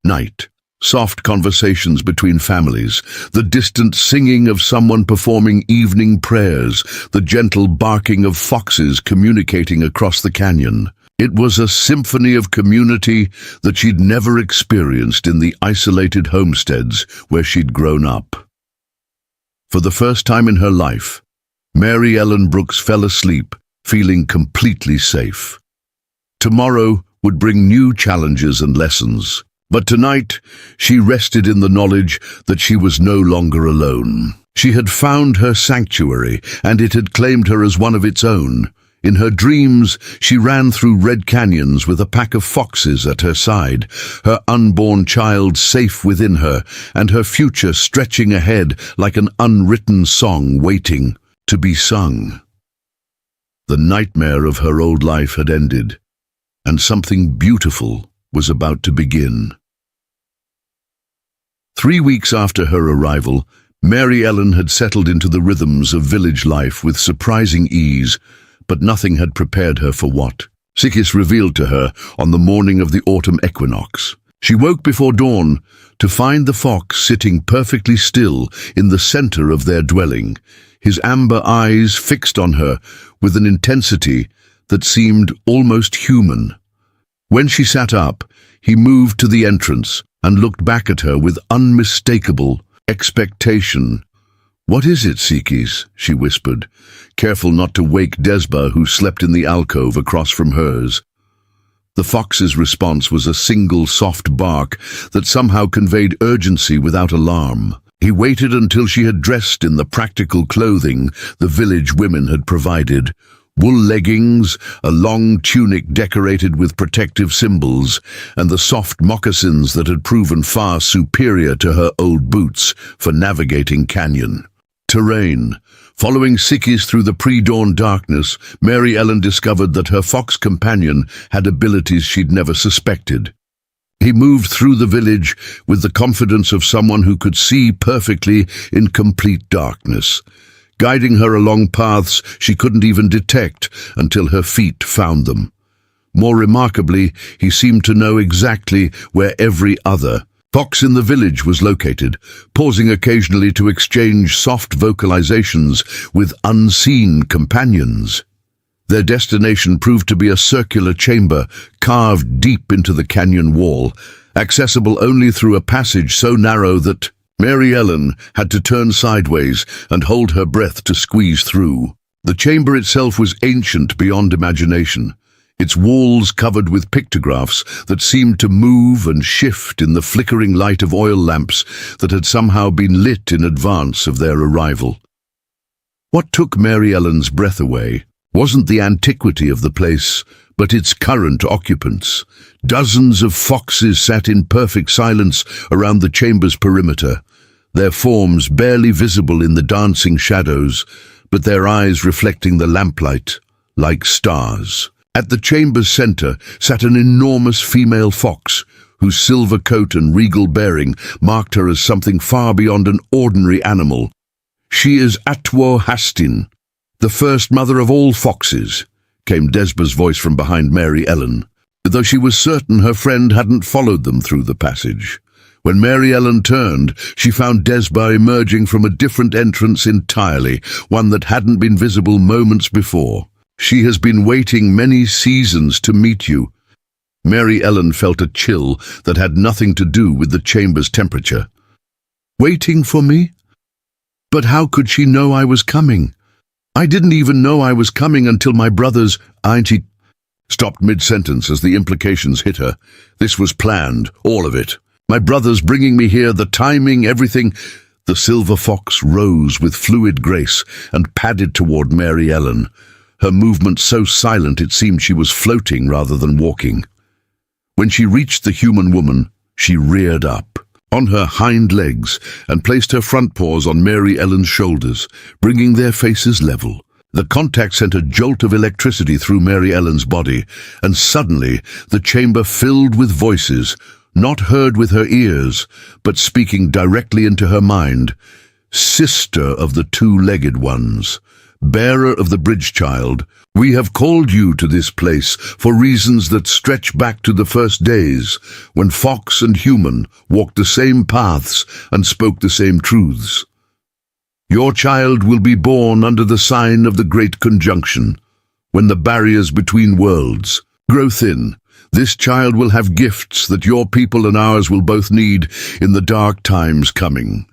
night. Soft conversations between families, the distant singing of someone performing evening prayers, the gentle barking of foxes communicating across the canyon. It was a symphony of community that she'd never experienced in the isolated homesteads where she'd grown up. For the first time in her life, Mary Ellen Brooks fell asleep, feeling completely safe. Tomorrow would bring new challenges and lessons, but tonight she rested in the knowledge that she was no longer alone. She had found her sanctuary, and it had claimed her as one of its own. In her dreams, she ran through red canyons with a pack of foxes at her side, her unborn child safe within her, and her future stretching ahead like an unwritten song waiting to be sung. The nightmare of her old life had ended, and something beautiful was about to begin. 3 weeks after her arrival, Mary Ellen had settled into the rhythms of village life with surprising ease, but nothing had prepared her for what Sikis revealed to her on the morning of the autumn equinox. She woke before dawn to find the fox sitting perfectly still in the center of their dwelling, his amber eyes fixed on her with an intensity that seemed almost human. When she sat up, he moved to the entrance and looked back at her with unmistakable expectation. "What is it, Sikis?" she whispered, careful not to wake Desba, who slept in the alcove across from hers. The fox's response was a single soft bark that somehow conveyed urgency without alarm. He waited until she had dressed in the practical clothing the village women had provided: wool leggings, a long tunic decorated with protective symbols, and the soft moccasins that had proven far superior to her old boots for navigating canyon terrain. Following Sikis through the pre-dawn darkness, Mary Ellen discovered that her fox companion had abilities she'd never suspected. He moved through the village with the confidence of someone who could see perfectly in complete darkness, guiding her along paths she couldn't even detect until her feet found them. More remarkably, he seemed to know exactly where every other fox in the village was located, pausing occasionally to exchange soft vocalizations with unseen companions. Their destination proved to be a circular chamber carved deep into the canyon wall, accessible only through a passage so narrow that Mary Ellen had to turn sideways and hold her breath to squeeze through. The chamber itself was ancient beyond imagination, its walls covered with pictographs that seemed to move and shift in the flickering light of oil lamps that had somehow been lit in advance of their arrival. What took Mary Ellen's breath away wasn't the antiquity of the place, but its current occupants. Dozens of foxes sat in perfect silence around the chamber's perimeter, their forms barely visible in the dancing shadows, but their eyes reflecting the lamplight like stars. At the chamber's center sat an enormous female fox, whose silver coat and regal bearing marked her as something far beyond an ordinary animal. "She is Atwo Hastin, the first mother of all foxes," came Desba's voice from behind Mary Ellen, though she was certain her friend hadn't followed them through the passage. When Mary Ellen turned, she found Desba emerging from a different entrance entirely, one that hadn't been visible moments before. "She has been waiting many seasons to meet you." Mary Ellen felt a chill that had nothing to do with the chamber's temperature. "Waiting for me? But how could she know I was coming? I didn't even know I was coming until my brothers..." She stopped mid-sentence as the implications hit her. "This was planned, all of it. My brothers bringing me here, the timing, everything." The silver fox rose with fluid grace and padded toward Mary Ellen, her movement so silent it seemed she was floating rather than walking. When she reached the human woman, she reared up on her hind legs and placed her front paws on Mary Ellen's shoulders, bringing their faces level. The contact sent a jolt of electricity through Mary Ellen's body, and suddenly the chamber filled with voices, not heard with her ears, but speaking directly into her mind. "Sister of the two-legged ones, bearer of the bridge child, we have called you to this place for reasons that stretch back to the first days, when fox and human walked the same paths and spoke the same truths. Your child will be born under the sign of the Great Conjunction, when the barriers between worlds grow thin. This child will have gifts that your people and ours will both need in the dark times coming."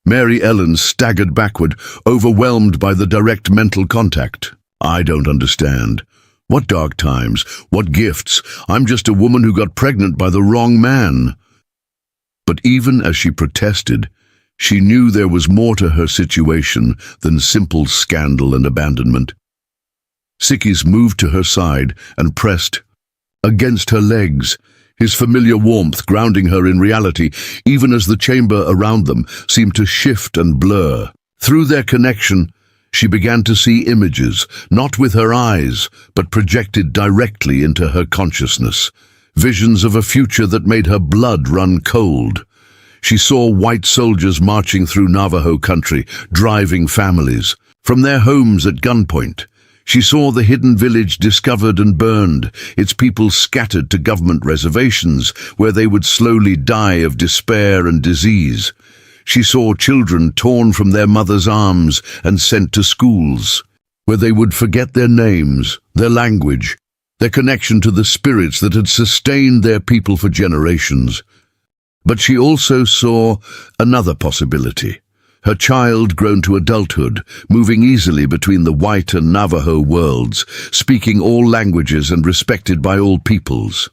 Mary Ellen staggered backward, overwhelmed by the direct mental contact. "I don't understand. What dark times? What gifts? I'm just a woman who got pregnant by the wrong man." But even as she protested, she knew there was more to her situation than simple scandal and abandonment. Sikis moved to her side and pressed against her legs, his familiar warmth grounding her in reality, even as the chamber around them seemed to shift and blur. Through their connection, she began to see images, not with her eyes, but projected directly into her consciousness, visions of a future that made her blood run cold. She saw white soldiers marching through Navajo country, driving families from their homes at gunpoint. She saw the hidden village discovered and burned, its people scattered to government reservations, where they would slowly die of despair and disease. She saw children torn from their mothers' arms and sent to schools, where they would forget their names, their language, their connection to the spirits that had sustained their people for generations. But she also saw another possibility. Her child grown to adulthood, moving easily between the white and Navajo worlds, speaking all languages and respected by all peoples.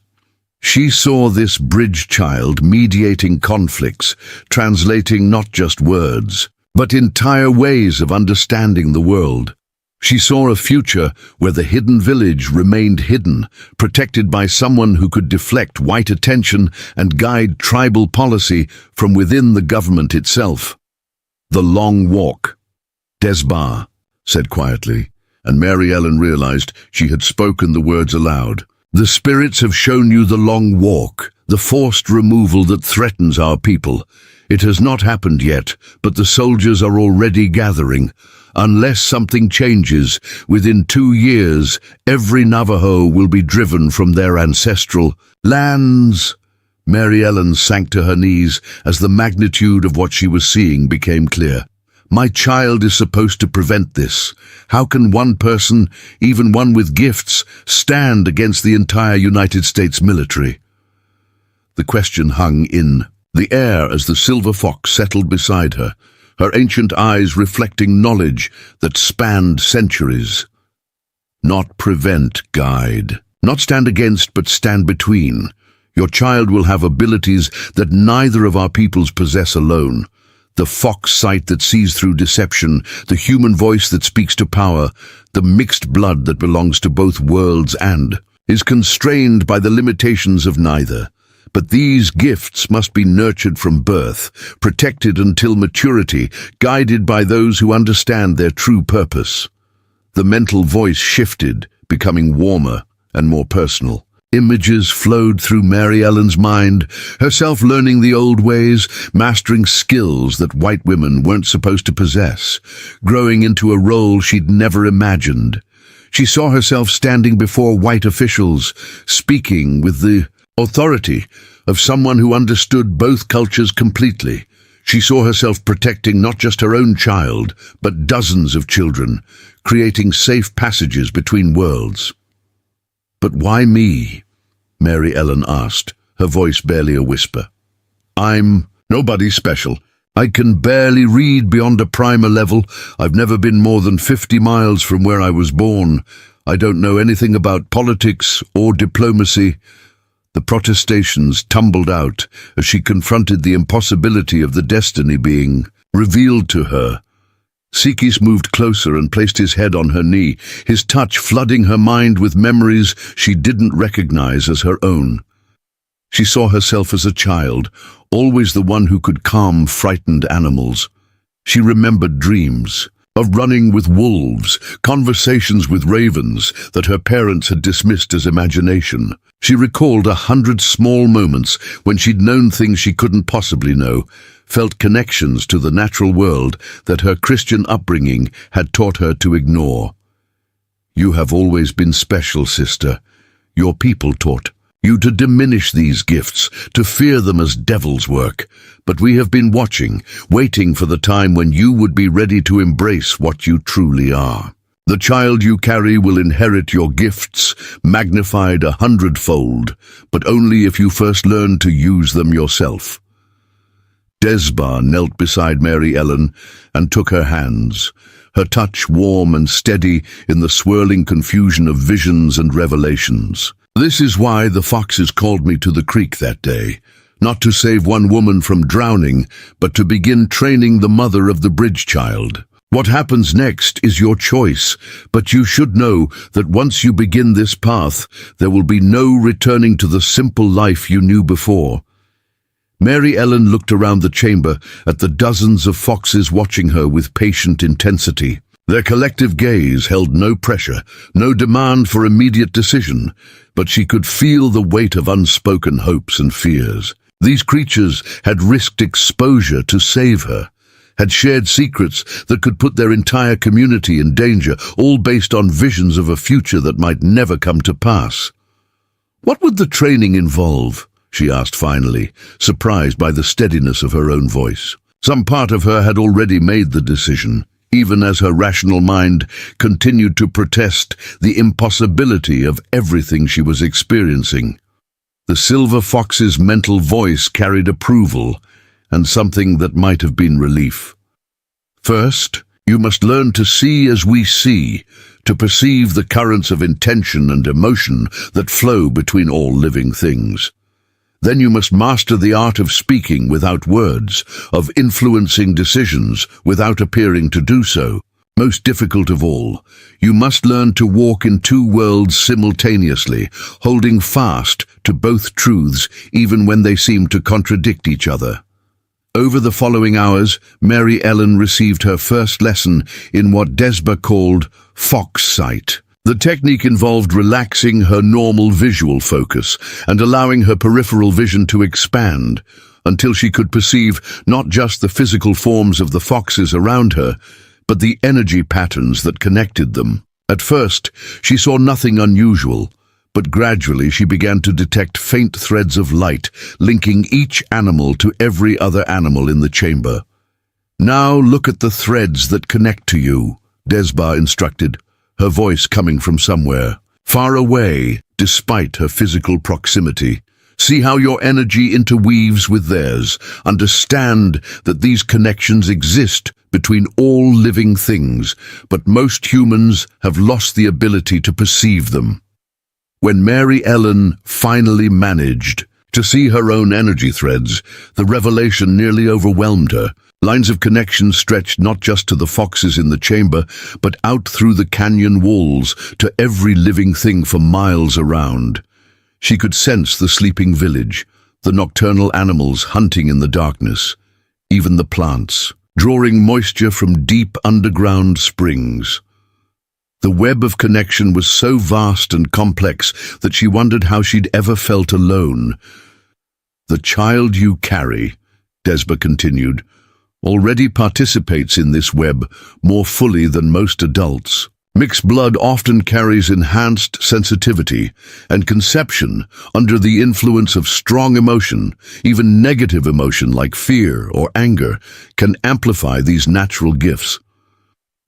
She saw this bridge child mediating conflicts, translating not just words, but entire ways of understanding the world. She saw a future where the hidden village remained hidden, protected by someone who could deflect white attention and guide tribal policy from within the government itself. "The long walk," Desbar said quietly, and Mary Ellen realized she had spoken the words aloud. "The spirits have shown you the long walk, the forced removal that threatens our people. It has not happened yet, but the soldiers are already gathering. Unless something changes, within 2 years, every Navajo will be driven from their ancestral lands." Mary Ellen sank to her knees as the magnitude of what she was seeing became clear. "My child is supposed to prevent this. How can one person, even one with gifts, stand against the entire United States military?" The question hung in the air as the silver fox settled beside her, her ancient eyes reflecting knowledge that spanned centuries. "Not prevent, guide. Not stand against, but stand between. Your child will have abilities that neither of our peoples possess alone. The fox sight that sees through deception, the human voice that speaks to power, the mixed blood that belongs to both worlds and is constrained by the limitations of neither. But these gifts must be nurtured from birth, protected until maturity, guided by those who understand their true purpose." The mental voice shifted, becoming warmer and more personal. Images flowed through Mary Ellen's mind, herself learning the old ways, mastering skills that white women weren't supposed to possess, growing into a role she'd never imagined. She saw herself standing before white officials, speaking with the authority of someone who understood both cultures completely. She saw herself protecting not just her own child, but dozens of children, creating safe passages between worlds. "But why me?" Mary Ellen asked, her voice barely a whisper. "I'm nobody special. I can barely read beyond a primer level. I've never been more than 50 miles from where I was born. I don't know anything about politics or diplomacy." The protestations tumbled out as she confronted the impossibility of the destiny being revealed to her. Sikis moved closer and placed his head on her knee, his touch flooding her mind with memories she didn't recognize as her own. She saw herself as a child, always the one who could calm frightened animals. She remembered dreams of running with wolves, conversations with ravens that her parents had dismissed as imagination. She recalled 100 small moments when she'd known things she couldn't possibly know, felt connections to the natural world that her Christian upbringing had taught her to ignore. "You have always been special, sister. Your people taught you to diminish these gifts, to fear them as devil's work. But we have been watching, waiting for the time when you would be ready to embrace what you truly are. The child you carry will inherit your gifts, magnified 100-fold, but only if you first learn to use them yourself." Desbar knelt beside Mary Ellen and took her hands, her touch warm and steady in the swirling confusion of visions and revelations. "This is why the foxes called me to the creek that day, not to save one woman from drowning, but to begin training the mother of the bridge child. What happens next is your choice, but you should know that once you begin this path, there will be no returning to the simple life you knew before." Mary Ellen looked around the chamber at the dozens of foxes watching her with patient intensity. Their collective gaze held no pressure, no demand for immediate decision, but she could feel the weight of unspoken hopes and fears. These creatures had risked exposure to save her, had shared secrets that could put their entire community in danger, all based on visions of a future that might never come to pass. "What would the training involve?" she asked finally, surprised by the steadiness of her own voice. Some part of her had already made the decision, even as her rational mind continued to protest the impossibility of everything she was experiencing. The silver fox's mental voice carried approval, and something that might have been relief. First, you must learn to see as we see, to perceive the currents of intention and emotion that flow between all living things. Then you must master the art of speaking without words, of influencing decisions without appearing to do so. Most difficult of all, you must learn to walk in two worlds simultaneously, holding fast to both truths even when they seem to contradict each other. Over the following hours, Mary Ellen received her first lesson in what Desba called fox sight. The technique involved relaxing her normal visual focus and allowing her peripheral vision to expand until she could perceive not just the physical forms of the foxes around her, but the energy patterns that connected them. At first, she saw nothing unusual, but gradually she began to detect faint threads of light linking each animal to every other animal in the chamber. "Now look at the threads that connect to you," Desba instructed, her voice coming from somewhere far away despite her physical proximity. "See how your energy interweaves with theirs. Understand that these connections exist between all living things, but most humans have lost the ability to perceive them." When Mary Ellen finally managed to see her own energy threads, the revelation nearly overwhelmed her. Lines of connection stretched not just to the foxes in the chamber, but out through the canyon walls to every living thing for miles around. She could sense the sleeping village, the nocturnal animals hunting in the darkness, even the plants, drawing moisture from deep underground springs. The web of connection was so vast and complex that she wondered how she'd ever felt alone. "The child you carry," Desba continued, "already participates in this web more fully than most adults. Mixed blood often carries enhanced sensitivity and conception under the influence of strong emotion. Even negative emotion like fear or anger can amplify these natural gifts.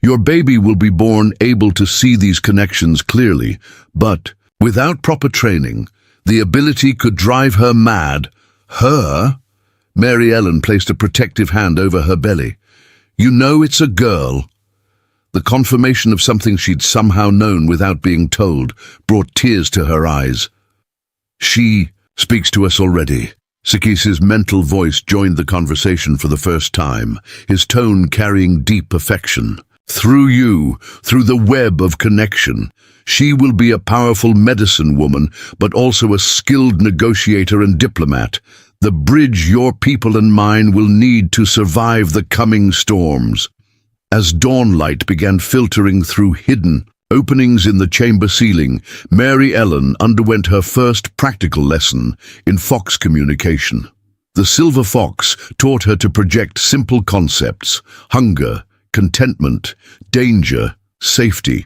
Your baby will be born able to see these connections clearly, but without proper training, the ability could drive her mad." "Her?" Mary Ellen placed a protective hand over her belly. "You know it's a girl." The confirmation of something she'd somehow known without being told brought tears to her eyes. "She speaks to us already." Sakis's mental voice joined the conversation for the first time, his tone carrying deep affection. "Through you, through the web of connection, she will be a powerful medicine woman, but also a skilled negotiator and diplomat. The bridge your people and mine will need to survive the coming storms." As dawnlight began filtering through hidden openings in the chamber ceiling, Mary Ellen underwent her first practical lesson in fox communication. The silver fox taught her to project simple concepts: hunger, contentment, danger, safety,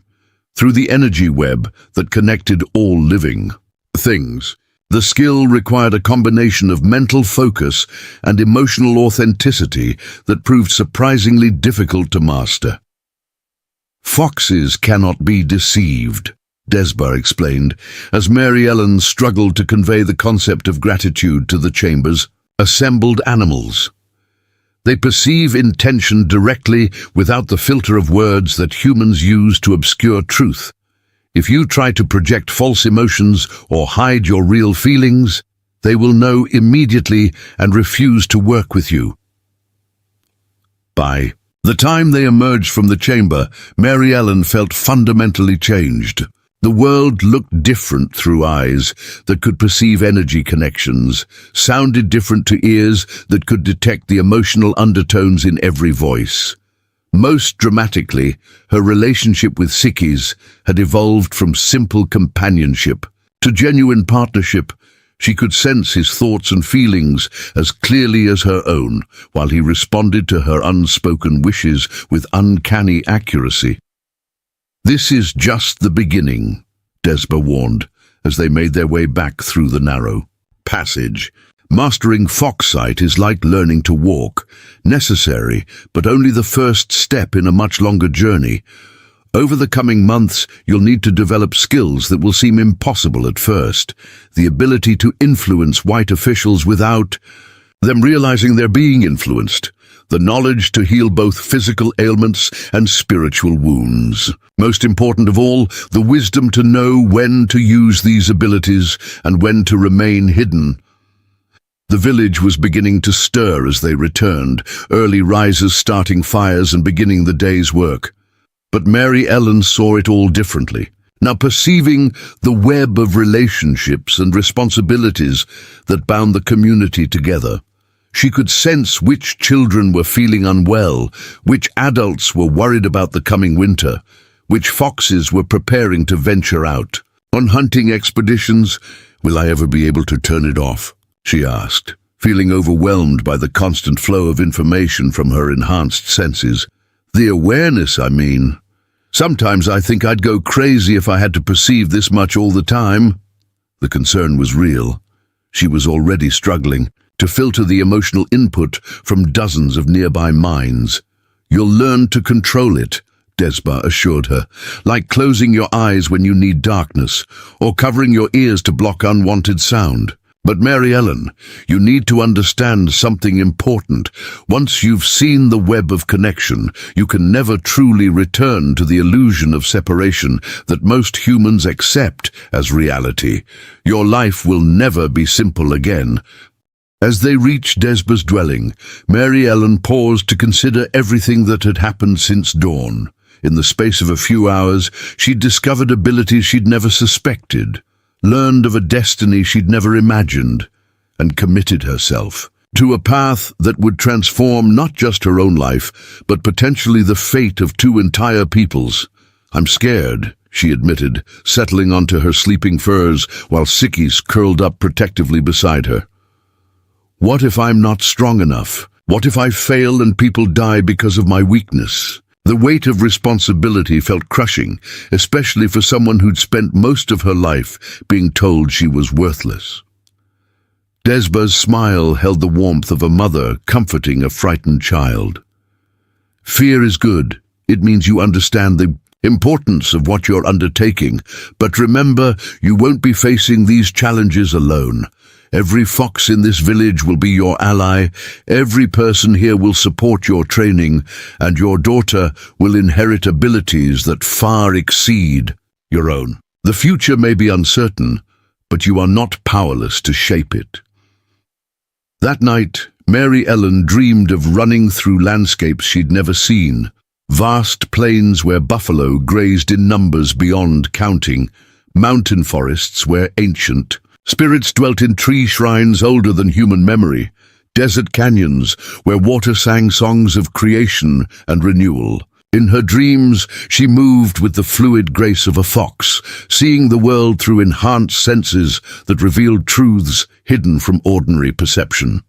through the energy web that connected all living things. The skill required a combination of mental focus and emotional authenticity that proved surprisingly difficult to master. "Foxes cannot be deceived," Desba explained, as Mary Ellen struggled to convey the concept of gratitude to the chamber's assembled animals. "They perceive intention directly without the filter of words that humans use to obscure truth. If you try to project false emotions or hide your real feelings, they will know immediately and refuse to work with you." By the time they emerged from the chamber, Mary Ellen felt fundamentally changed. The world looked different through eyes that could perceive energy connections, sounded different to ears that could detect the emotional undertones in every voice. Most dramatically, her relationship with Sikis had evolved from simple companionship to genuine partnership. She could sense his thoughts and feelings as clearly as her own, while he responded to her unspoken wishes with uncanny accuracy. "This is just the beginning," Desba warned, as they made their way back through the narrow passage. "Mastering fox sight is like learning to walk, necessary, but only the first step in a much longer journey. Over the coming months, you'll need to develop skills that will seem impossible at first. The ability to influence white officials without them realizing they're being influenced. the knowledge to heal both physical ailments and spiritual wounds. Most important of all, the wisdom to know when to use these abilities and when to remain hidden. The village was beginning to stir as they returned, early risers starting fires and beginning the day's work. But Mary Ellen saw it all differently. Now perceiving the web of relationships and responsibilities that bound the community together, she could sense which children were feeling unwell, which adults were worried about the coming winter, which foxes were preparing to venture out. On hunting expeditions, will I ever be able to turn it off? She asked, feeling overwhelmed by the constant flow of information from her enhanced senses. The awareness, I mean. Sometimes I think I'd go crazy if I had to perceive this much all the time. The concern was real. She was already struggling to filter the emotional input from dozens of nearby minds. You'll learn to control it, Desba assured her, like closing your eyes when you need darkness, or covering your ears to block unwanted sound. But Mary Ellen, you need to understand something important. Once you've seen the web of connection, you can never truly return to the illusion of separation that most humans accept as reality. Your life will never be simple again. As they reached Desba's dwelling, Mary Ellen paused to consider everything that had happened since dawn. In the space of a few hours, she'd discovered abilities she'd never suspected, learned of a destiny she'd never imagined, and committed herself to a path that would transform not just her own life, but potentially the fate of two entire peoples. I'm scared, she admitted, settling onto her sleeping furs while Sikis curled up protectively beside her. What if I'm not strong enough? What if I fail and people die because of my weakness? The weight of responsibility felt crushing, especially for someone who'd spent most of her life being told she was worthless. Desba's smile held the warmth of a mother comforting a frightened child. Fear is good. It means you understand the importance of what you're undertaking, but remember, you won't be facing these challenges alone. Every fox in this village will be your ally, every person here will support your training, and your daughter will inherit abilities that far exceed your own. The future may be uncertain, but you are not powerless to shape it. That night, Mary Ellen dreamed of running through landscapes she'd never seen, vast plains where buffalo grazed in numbers beyond counting, mountain forests where ancient spirits dwelt in tree shrines older than human memory, desert canyons where water sang songs of creation and renewal. In her dreams, she moved with the fluid grace of a fox, seeing the world through enhanced senses that revealed truths hidden from ordinary perception.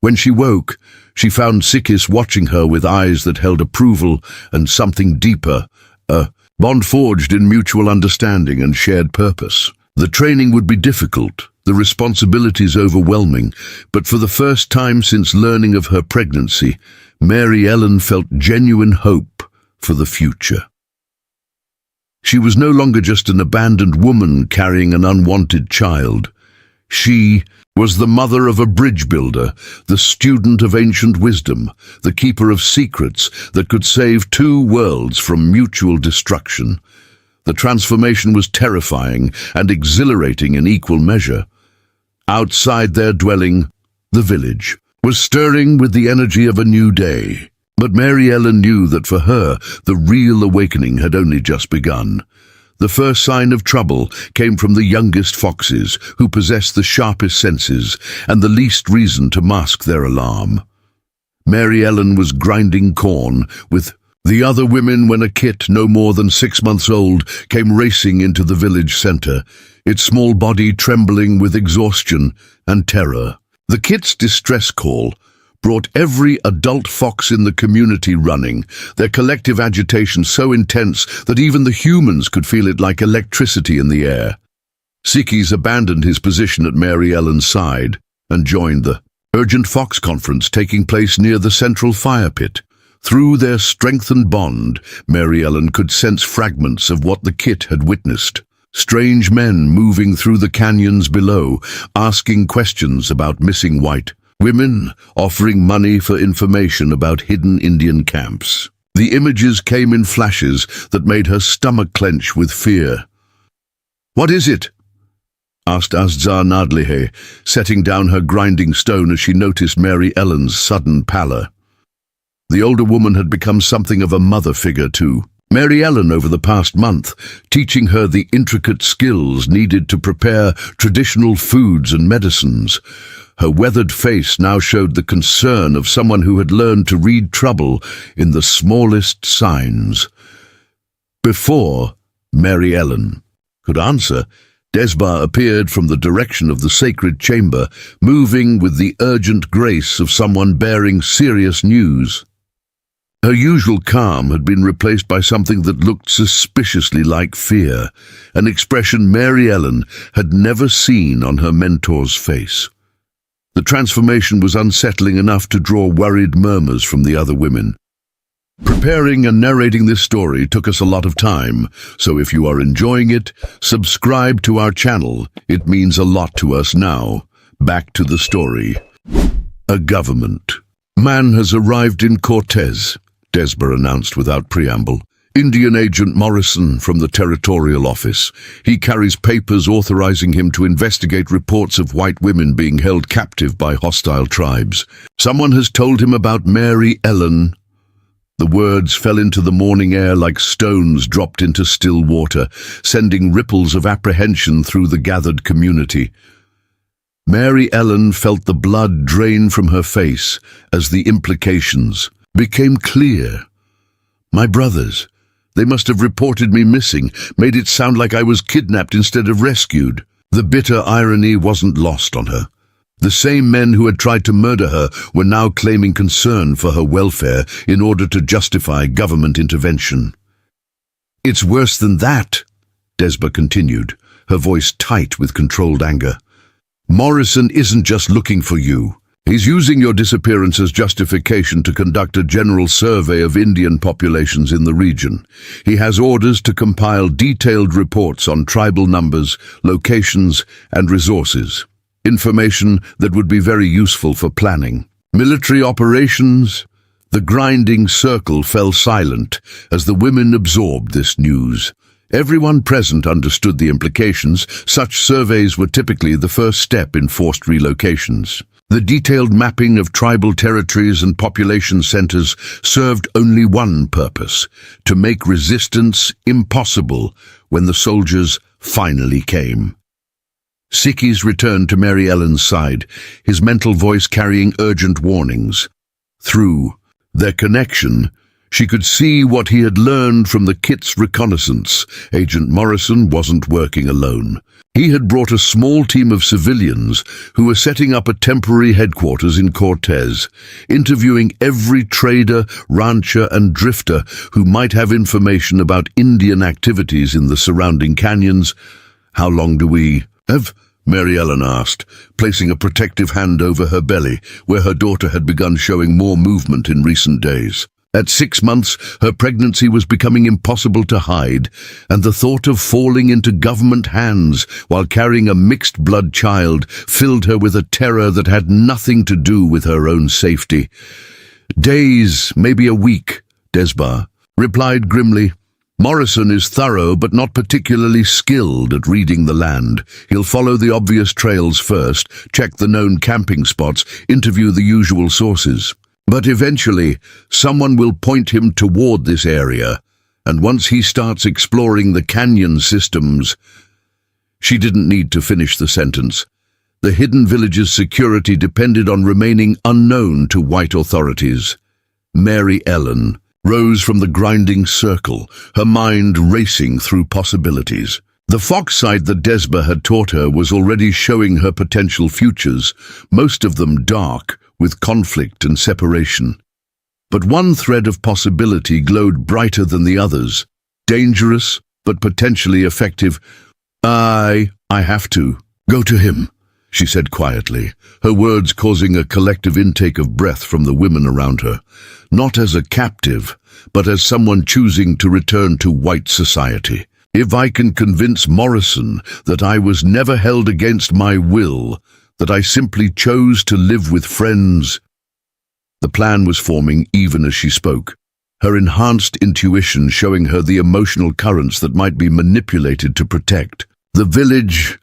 When she woke, she found Sikis watching her with eyes that held approval and something deeper, a bond forged in mutual understanding and shared purpose. The training would be difficult, the responsibilities overwhelming, but for the first time since learning of her pregnancy, Mary Ellen felt genuine hope for the future. She was no longer just an abandoned woman carrying an unwanted child. She was the mother of a bridge builder, the student of ancient wisdom, the keeper of secrets that could save two worlds from mutual destruction. The transformation was terrifying and exhilarating in equal measure. Outside their dwelling, the village was stirring with the energy of a new day. But Mary Ellen knew that for her, the real awakening had only just begun. The first sign of trouble came from the youngest foxes, who possessed the sharpest senses and the least reason to mask their alarm. Mary Ellen was grinding corn with the other women when a kit no more than 6 months old came racing into the village center, its small body trembling with exhaustion and terror. The kit's distress call brought every adult fox in the community running, their collective agitation so intense that even the humans could feel it like electricity in the air. Sikis abandoned his position at Mary Ellen's side and joined the urgent fox conference taking place near the central fire pit. Through their strengthened bond, Mary Ellen could sense fragments of what the kit had witnessed. Strange men moving through the canyons below, asking questions about missing white Women offering money for information about hidden Indian camps. The images came in flashes that made her stomach clench with fear. "What is it?" asked Azza Nadlihe, setting down her grinding stone as she noticed Mary Ellen's sudden pallor. The older woman had become something of a mother figure too. Mary Ellen over the past month, teaching her the intricate skills needed to prepare traditional foods and medicines. Her weathered face now showed the concern of someone who had learned to read trouble in the smallest signs. Before Mary Ellen could answer, Desba appeared from the direction of the sacred chamber, moving with the urgent grace of someone bearing serious news. Her usual calm had been replaced by something that looked suspiciously like fear, an expression Mary Ellen had never seen on her mentor's face. The transformation was unsettling enough to draw worried murmurs from the other women. Preparing and narrating this story took us a lot of time, so if you are enjoying it, subscribe to our channel. It means a lot to us now. Back to the story. A government. Man has arrived in Cortez, Desba announced without preamble. Indian Agent Morrison from the Territorial Office. He carries papers authorizing him to investigate reports of white women being held captive by hostile tribes. Someone has told him about Mary Ellen. The words fell into the morning air like stones dropped into still water, sending ripples of apprehension through the gathered community. Mary Ellen felt the blood drain from her face as the implications became clear. My brothers, they must have reported me missing, made it sound like I was kidnapped instead of rescued. The bitter irony wasn't lost on her. The same men who had tried to murder her were now claiming concern for her welfare in order to justify government intervention. It's worse than that, Desba continued, her voice tight with controlled anger. Morrison isn't just looking for you. He's using your disappearance as justification to conduct a general survey of Indian populations in the region. He has orders to compile detailed reports on tribal numbers, locations, and resources. Information that would be very useful for planning. Military operations? The grinding circle fell silent as the women absorbed this news. Everyone present understood the implications. Such surveys were typically the first step in forced relocations. The detailed mapping of tribal territories and population centers served only one purpose: to make resistance impossible when the soldiers finally came. Sikis returned to Mary Ellen's side, his mental voice carrying urgent warnings. Through their connection, she could see what he had learned from the kit's reconnaissance. Agent Morrison wasn't working alone. He had brought a small team of civilians who were setting up a temporary headquarters in Cortez, interviewing every trader, rancher, and drifter who might have information about Indian activities in the surrounding canyons. How long do we have? Mary Ellen asked, placing a protective hand over her belly, where her daughter had begun showing more movement in recent days. At 6 months, her pregnancy was becoming impossible to hide, and the thought of falling into government hands while carrying a mixed-blood child filled her with a terror that had nothing to do with her own safety. Days, maybe a week, Desba replied grimly. Morrison is thorough but not particularly skilled at reading the land. He'll follow the obvious trails first, check the known camping spots, interview the usual sources. But eventually, someone will point him toward this area, and once he starts exploring the canyon systems... She didn't need to finish the sentence. The hidden village's security depended on remaining unknown to white authorities. Mary Ellen rose from the grinding circle, her mind racing through possibilities. The fox side that Desba had taught her was already showing her potential futures, most of them dark, with conflict and separation. But one thread of possibility glowed brighter than the others. Dangerous, but potentially effective. I have to go to him, she said quietly, her words causing a collective intake of breath from the women around her. Not as a captive, but as someone choosing to return to white society. If I can convince Morrison that I was never held against my will, that I simply chose to live with friends. The plan was forming even as she spoke, her enhanced intuition showing her the emotional currents that might be manipulated to protect. The village?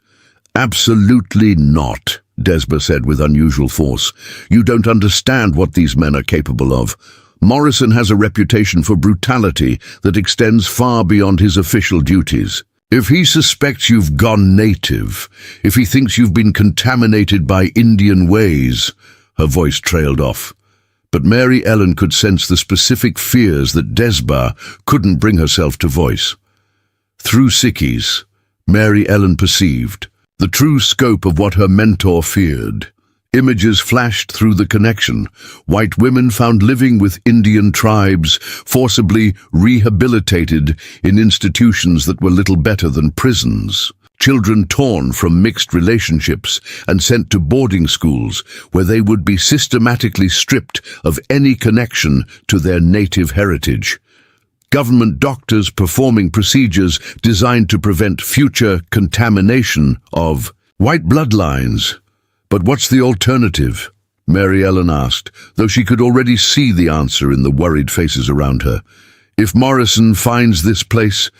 Absolutely not, Desba said with unusual force. You don't understand what these men are capable of. Morrison has a reputation for brutality that extends far beyond his official duties. If he suspects you've gone native, if he thinks you've been contaminated by Indian ways, her voice trailed off. But Mary Ellen could sense the specific fears that Desba couldn't bring herself to voice. Through Sikkis, Mary Ellen perceived the true scope of what her mentor feared. Images flashed through the connection. White women found living with Indian tribes, forcibly rehabilitated in institutions that were little better than prisons. Children torn from mixed relationships and sent to boarding schools where they would be systematically stripped of any connection to their native heritage. Government doctors performing procedures designed to prevent future contamination of white bloodlines. But what's the alternative? Mary Ellen asked, though she could already see the answer in the worried faces around her. If Morrison finds this place,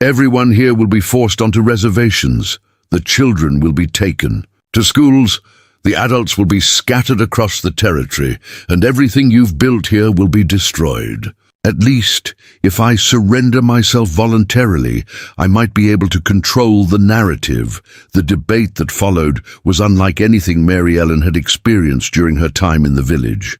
everyone here will be forced onto reservations. The children will be taken to schools. The adults will be scattered across the territory, and everything you've built here will be destroyed. At least, if I surrender myself voluntarily, I might be able to control the narrative. The debate that followed was unlike anything Mary Ellen had experienced during her time in the village.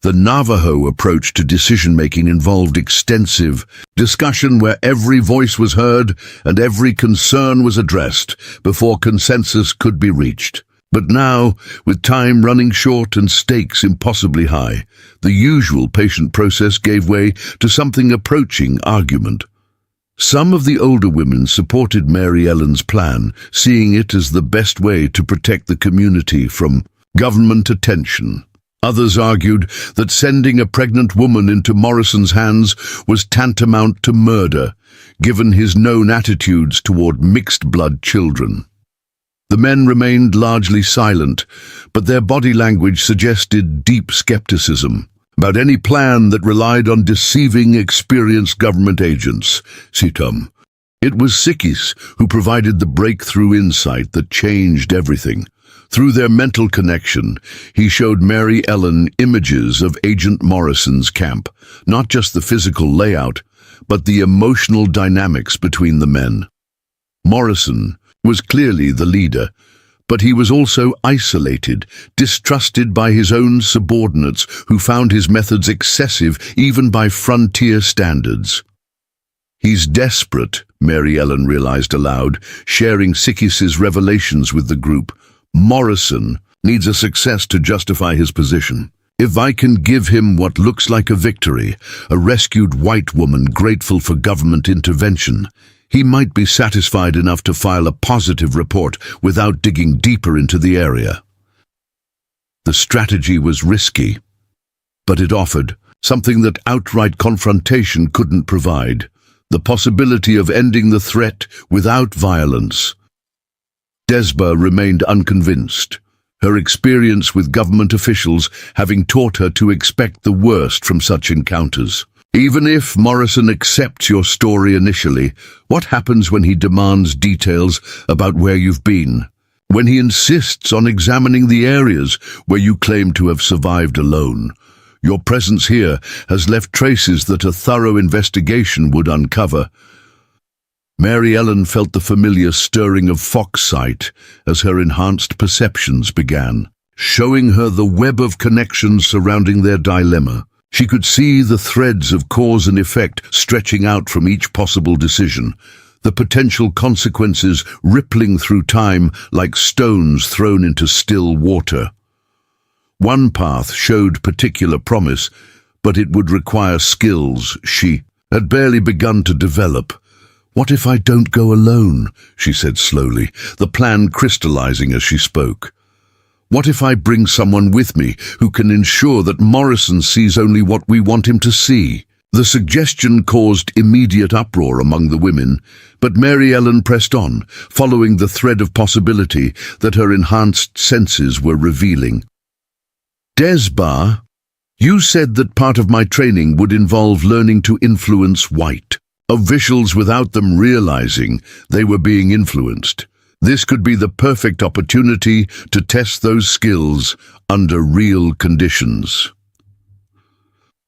The Navajo approach to decision-making involved extensive discussion where every voice was heard and every concern was addressed before consensus could be reached. But now, with time running short and stakes impossibly high, the usual patient process gave way to something approaching argument. Some of the older women supported Mary Ellen's plan, seeing it as the best way to protect the community from government attention. Others argued that sending a pregnant woman into Morrison's hands was tantamount to murder, given his known attitudes toward mixed-blood children. The men remained largely silent, but their body language suggested deep skepticism about any plan that relied on deceiving experienced government agents. Situm. It was Sikkis who provided the breakthrough insight that changed everything. Through their mental connection, he showed Mary Ellen images of Agent Morrison's camp, not just the physical layout, but the emotional dynamics between the men. Morrison was clearly the leader, but he was also isolated, distrusted by his own subordinates who found his methods excessive even by frontier standards. He's desperate, Mary Ellen realized aloud, sharing Sikkis's revelations with the group. Morrison needs a success to justify his position. If I can give him what looks like a victory, a rescued white woman grateful for government intervention, he might be satisfied enough to file a positive report without digging deeper into the area. The strategy was risky, but it offered something that outright confrontation couldn't provide: the possibility of ending the threat without violence. Desba remained unconvinced, her experience with government officials having taught her to expect the worst from such encounters. Even if Morrison accepts your story initially, what happens when he demands details about where you've been? When he insists on examining the areas where you claim to have survived alone? Your presence here has left traces that a thorough investigation would uncover. Mary Ellen felt the familiar stirring of fox sight as her enhanced perceptions began, showing her the web of connections surrounding their dilemma. She could see the threads of cause and effect stretching out from each possible decision, the potential consequences rippling through time like stones thrown into still water. One path showed particular promise, but it would require skills she had barely begun to develop. "What if I don't go alone?" she said slowly, the plan crystallizing as she spoke. "What if I bring someone with me who can ensure that Morrison sees only what we want him to see?" The suggestion caused immediate uproar among the women, but Mary Ellen pressed on, following the thread of possibility that her enhanced senses were revealing. "Desba, you said that part of my training would involve learning to influence white officials without them realizing they were being influenced. This could be the perfect opportunity to test those skills under real conditions."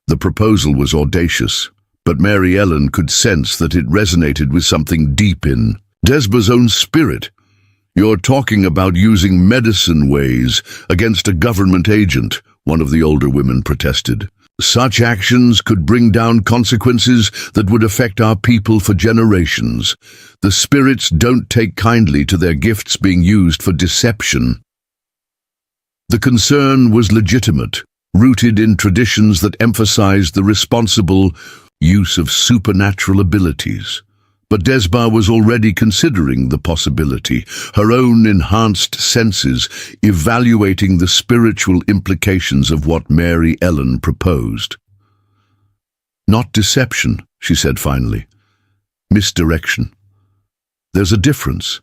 The proposal was audacious, but Mary Ellen could sense that it resonated with something deep in Desba's own spirit. "You're talking about using medicine ways against a government agent," one of the older women protested. "Such actions could bring down consequences that would affect our people for generations. The spirits don't take kindly to their gifts being used for deception." The concern was legitimate, rooted in traditions that emphasized the responsible use of supernatural abilities. But Desba was already considering the possibility, her own enhanced senses evaluating the spiritual implications of what Mary Ellen proposed. "Not deception," she said finally. "Misdirection. There's a difference.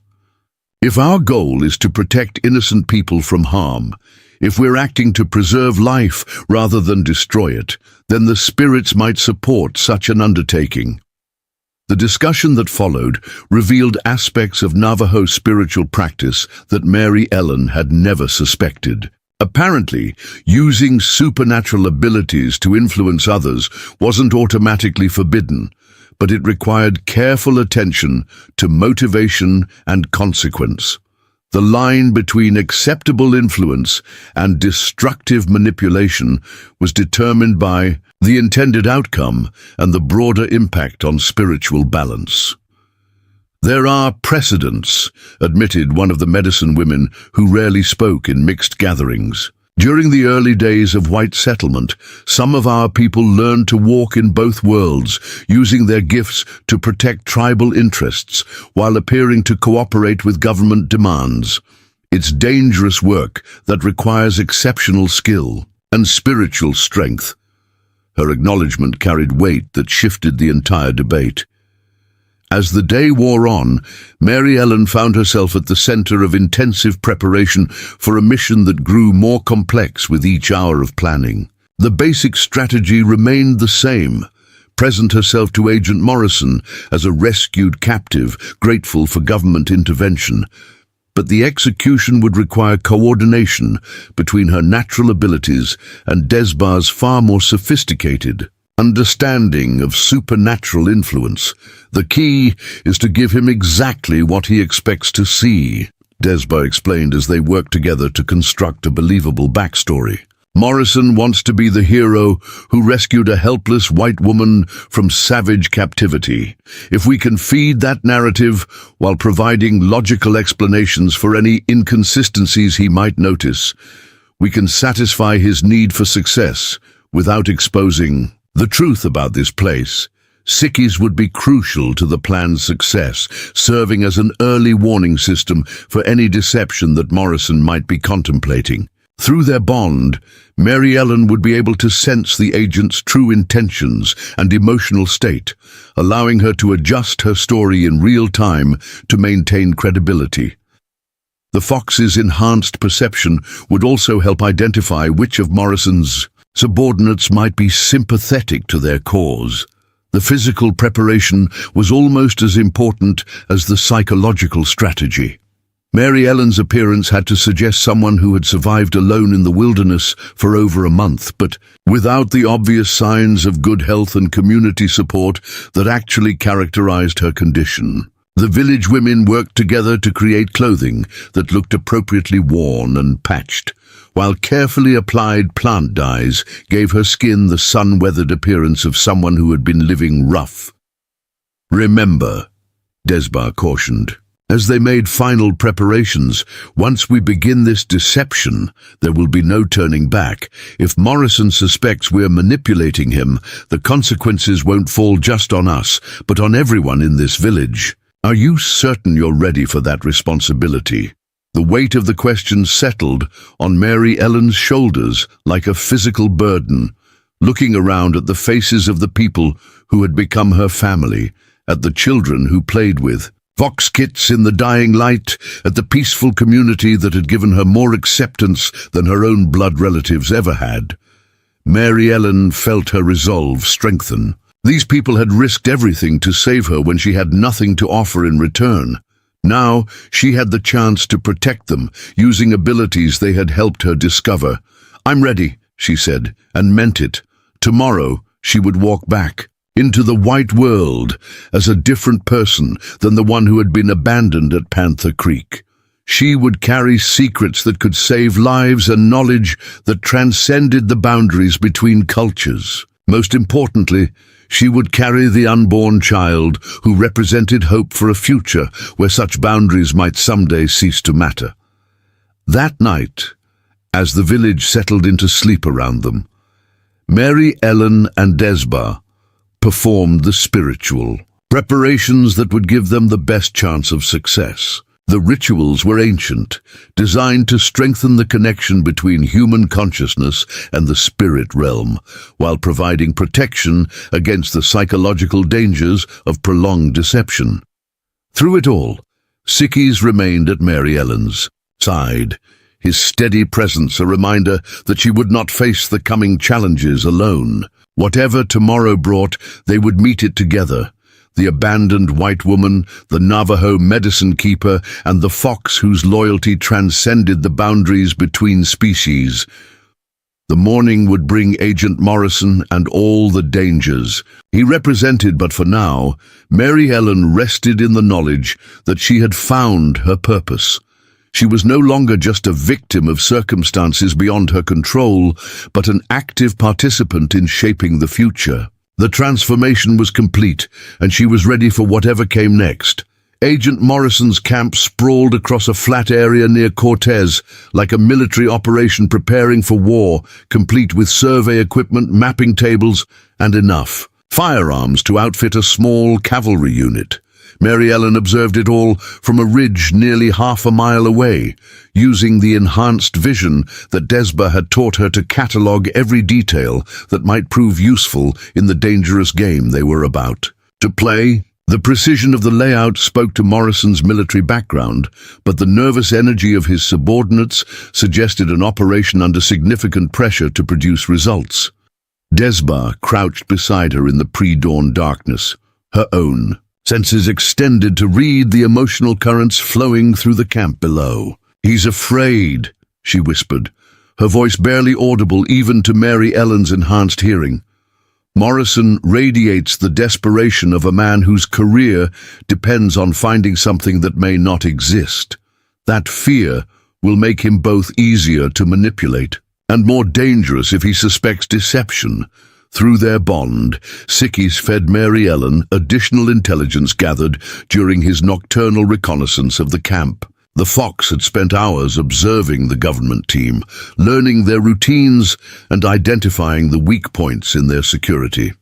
If our goal is to protect innocent people from harm, if we're acting to preserve life rather than destroy it, then the spirits might support such an undertaking." The discussion that followed revealed aspects of Navajo spiritual practice that Mary Ellen had never suspected. Apparently, using supernatural abilities to influence others wasn't automatically forbidden, but it required careful attention to motivation and consequence. The line between acceptable influence and destructive manipulation was determined by the intended outcome and the broader impact on spiritual balance. "There are precedents," admitted one of the medicine women who rarely spoke in mixed gatherings. "During the early days of white settlement, some of our people learned to walk in both worlds, using their gifts to protect tribal interests while appearing to cooperate with government demands. It's dangerous work that requires exceptional skill and spiritual strength." Her acknowledgement carried weight that shifted the entire debate. As the day wore on, Mary Ellen found herself at the center of intensive preparation for a mission that grew more complex with each hour of planning. The basic strategy remained the same: present herself to Agent Morrison as a rescued captive, grateful for government intervention. But the execution would require coordination between her natural abilities and Desba's far more sophisticated understanding of supernatural influence. "The key is to give him exactly what he expects to see," Desba explained as they worked together to construct a believable backstory. "Morrison wants to be the hero who rescued a helpless white woman from savage captivity. If we can feed that narrative while providing logical explanations for any inconsistencies he might notice, we can satisfy his need for success without exposing the truth about this place." Sickies would be crucial to the plan's success, serving as an early warning system for any deception that Morrison might be contemplating. Through their bond, Mary Ellen would be able to sense the agent's true intentions and emotional state, allowing her to adjust her story in real time to maintain credibility. The Fox's enhanced perception would also help identify which of Morrison's subordinates might be sympathetic to their cause. The physical preparation was almost as important as the psychological strategy. Mary Ellen's appearance had to suggest someone who had survived alone in the wilderness for over a month, but without the obvious signs of good health and community support that actually characterized her condition. The village women worked together to create clothing that looked appropriately worn and patched, while carefully applied plant dyes gave her skin the sun-weathered appearance of someone who had been living rough. "Remember," Desba cautioned, as they made final preparations, "once we begin this deception, there will be no turning back. If Morrison suspects we're manipulating him, the consequences won't fall just on us, but on everyone in this village. Are you certain you're ready for that responsibility?" The weight of the question settled on Mary Ellen's shoulders like a physical burden, looking around at the faces of the people who had become her family, at the children who played with, vox kits in the dying light, at the peaceful community that had given her more acceptance than her own blood relatives ever had. Mary Ellen felt her resolve strengthen. These people had risked everything to save her when she had nothing to offer in return. Now she had the chance to protect them, using abilities they had helped her discover. "I'm ready," she said, and meant it. Tomorrow she would walk back into the white world as a different person than the one who had been abandoned at Panther Creek. She would carry secrets that could save lives and knowledge that transcended the boundaries between cultures. Most importantly, she would carry the unborn child who represented hope for a future where such boundaries might someday cease to matter. That night, as the village settled into sleep around them, Mary Ellen and Desba performed the spiritual preparations that would give them the best chance of success. The rituals were ancient, designed to strengthen the connection between human consciousness and the spirit realm, while providing protection against the psychological dangers of prolonged deception. Through it all, Sikis remained at Mary Ellen's side, his steady presence a reminder that she would not face the coming challenges alone. Whatever tomorrow brought, they would meet it together. The abandoned white woman, the Navajo medicine keeper, and the fox whose loyalty transcended the boundaries between species. The morning would bring Agent Morrison and all the dangers he represented, but for now, Mary Ellen rested in the knowledge that she had found her purpose. She was no longer just a victim of circumstances beyond her control, but an active participant in shaping the future. The transformation was complete, and she was ready for whatever came next. Agent Morrison's camp sprawled across a flat area near Cortez, like a military operation preparing for war, complete with survey equipment, mapping tables, and enough firearms to outfit a small cavalry unit. Mary Ellen observed it all from a ridge nearly half a mile away, using the enhanced vision that Desba had taught her to catalogue every detail that might prove useful in the dangerous game they were about to play. The precision of the layout spoke to Morrison's military background, but the nervous energy of his subordinates suggested an operation under significant pressure to produce results. Desba crouched beside her in the pre-dawn darkness, her own senses extended to read the emotional currents flowing through the camp below. "He's afraid," she whispered, her voice barely audible even to Mary Ellen's enhanced hearing. Morrison radiates the desperation of a man whose career depends on finding something that may not exist. That fear will make him both easier to manipulate and more dangerous if he suspects deception. Through their bond, Sikis fed Mary Ellen additional intelligence gathered during his nocturnal reconnaissance of the camp. The fox had spent hours observing the government team, learning their routines and identifying the weak points in their security.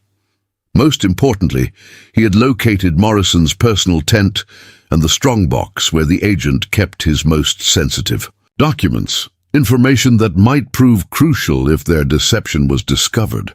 Most importantly, he had located Morrison's personal tent and the strongbox where the agent kept his most sensitive documents, information that might prove crucial if their deception was discovered.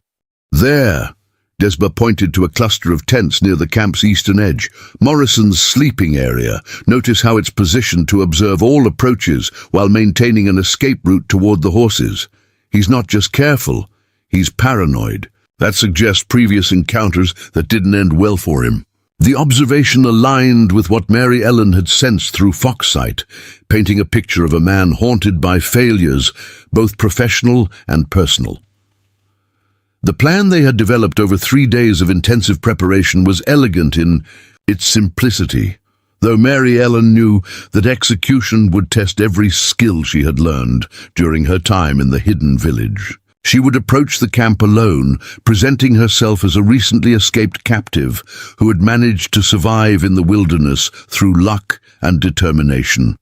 "There," Desba pointed to a cluster of tents near the camp's eastern edge, "Morrison's sleeping area. Notice how it's positioned to observe all approaches while maintaining an escape route toward the horses. He's not just careful, he's paranoid. That suggests previous encounters that didn't end well for him." The observation aligned with what Mary Ellen had sensed through Foxsight, painting a picture of a man haunted by failures, both professional and personal. The plan they had developed over 3 days of intensive preparation was elegant in its simplicity, though Mary Ellen knew that execution would test every skill she had learned during her time in the hidden village. She would approach the camp alone, presenting herself as a recently escaped captive who had managed to survive in the wilderness through luck and determination.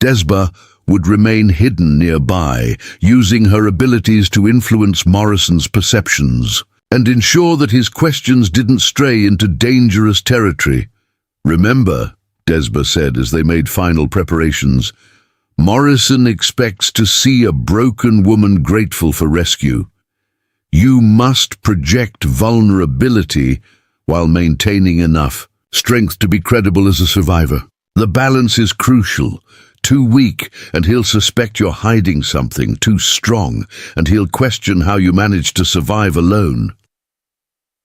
Desba would remain hidden nearby, using her abilities to influence Morrison's perceptions and ensure that his questions didn't stray into dangerous territory. "Remember," Desba said as they made final preparations, "Morrison expects to see a broken woman grateful for rescue. You must project vulnerability while maintaining enough strength to be credible as a survivor. The balance is crucial. Too weak, and he'll suspect you're hiding something. Too strong, and he'll question how you managed to survive alone.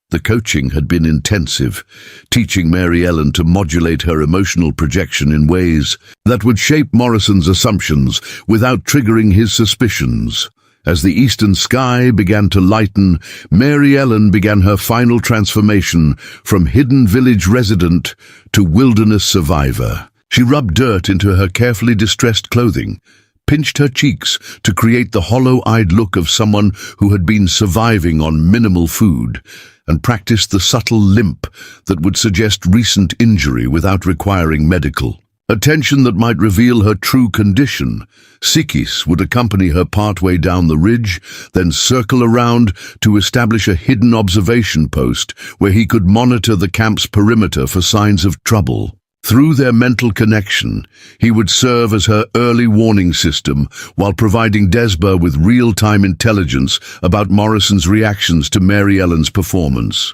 The coaching had been intensive, teaching Mary Ellen to modulate her emotional projection in ways that would shape Morrison's assumptions without triggering his suspicions. As the eastern sky began to lighten, Mary Ellen began her final transformation from hidden village resident to wilderness survivor. She rubbed dirt into her carefully distressed clothing, pinched her cheeks to create the hollow-eyed look of someone who had been surviving on minimal food, and practiced the subtle limp that would suggest recent injury without requiring medical attention that might reveal her true condition. Sikis would accompany her partway down the ridge, then circle around to establish a hidden observation post where he could monitor the camp's perimeter for signs of trouble. Through their mental connection, he would serve as her early warning system while providing Desba with real-time intelligence about Morrison's reactions to Mary Ellen's performance.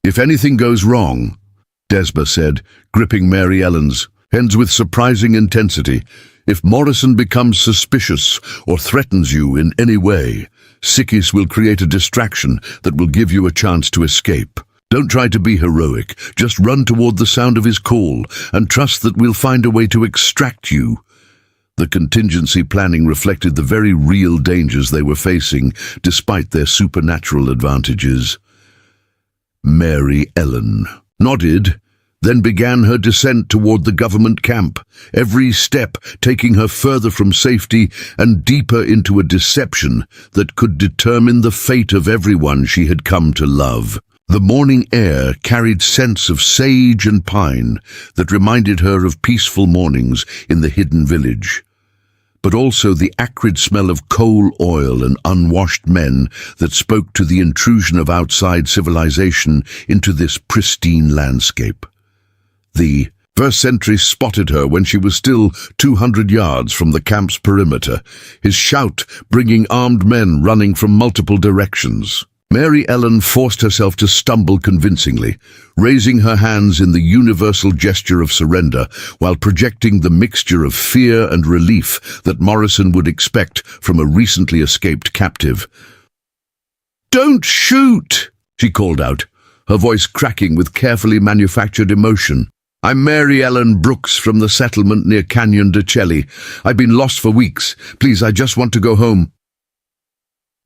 "If anything goes wrong," Desba said, gripping Mary Ellen's hands with surprising intensity, "if Morrison becomes suspicious or threatens you in any way, Sikis will create a distraction that will give you a chance to escape. Don't try to be heroic, just run toward the sound of his call and trust that we'll find a way to extract you." The contingency planning reflected the very real dangers they were facing, despite their supernatural advantages. Mary Ellen nodded, then began her descent toward the government camp, every step taking her further from safety and deeper into a deception that could determine the fate of everyone she had come to love. The morning air carried scents of sage and pine that reminded her of peaceful mornings in the hidden village, but also the acrid smell of coal oil and unwashed men that spoke to the intrusion of outside civilization into this pristine landscape. The first sentry spotted her when she was still 200 yards from the camp's perimeter, his shout bringing armed men running from multiple directions. Mary Ellen forced herself to stumble convincingly, raising her hands in the universal gesture of surrender while projecting the mixture of fear and relief that Morrison would expect from a recently escaped captive. "Don't shoot!" she called out, her voice cracking with carefully manufactured emotion. "I'm Mary Ellen Brooks from the settlement near Canyon de Chelly. I've been lost for weeks. Please, I just want to go home."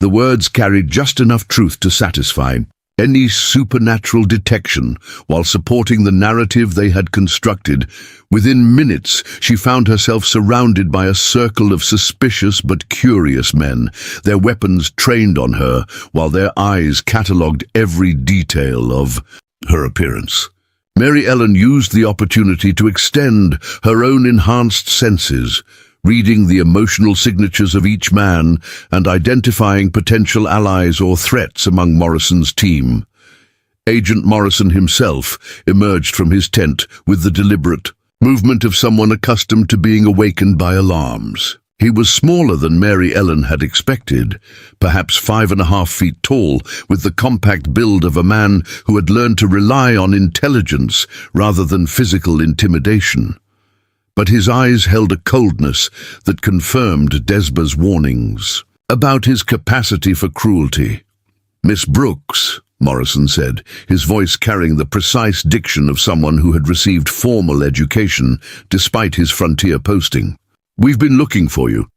The words carried just enough truth to satisfy any supernatural detection while supporting the narrative they had constructed. Within minutes, she found herself surrounded by a circle of suspicious but curious men, their weapons trained on her, while their eyes catalogued every detail of her appearance. Mary Ellen used the opportunity to extend her own enhanced senses, reading the emotional signatures of each man and identifying potential allies or threats among Morrison's team. Agent Morrison himself emerged from his tent with the deliberate movement of someone accustomed to being awakened by alarms. He was smaller than Mary Ellen had expected, perhaps 5.5 feet tall, with the compact build of a man who had learned to rely on intelligence rather than physical intimidation. But his eyes held a coldness that confirmed Desba's warnings about his capacity for cruelty. "Miss Brooks," Morrison said, his voice carrying the precise diction of someone who had received formal education despite his frontier posting. "We've been looking for you.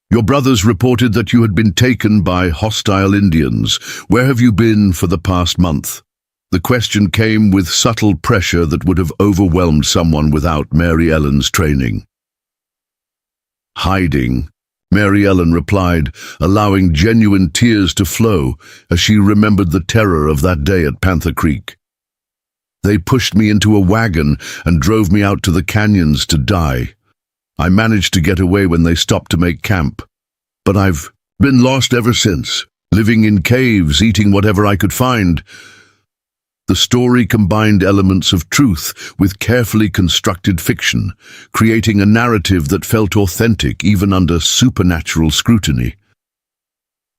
Your brothers reported that you had been taken by hostile Indians. Where have you been for the past month?" The question came with subtle pressure that would have overwhelmed someone without Mary Ellen's training. "Hiding," Mary Ellen replied, allowing genuine tears to flow as she remembered the terror of that day at Panther Creek. "They pushed me into a wagon and drove me out to the canyons to die. I managed to get away when they stopped to make camp, but I've been lost ever since, living in caves, eating whatever I could find." The story combined elements of truth with carefully constructed fiction, creating a narrative that felt authentic even under supernatural scrutiny.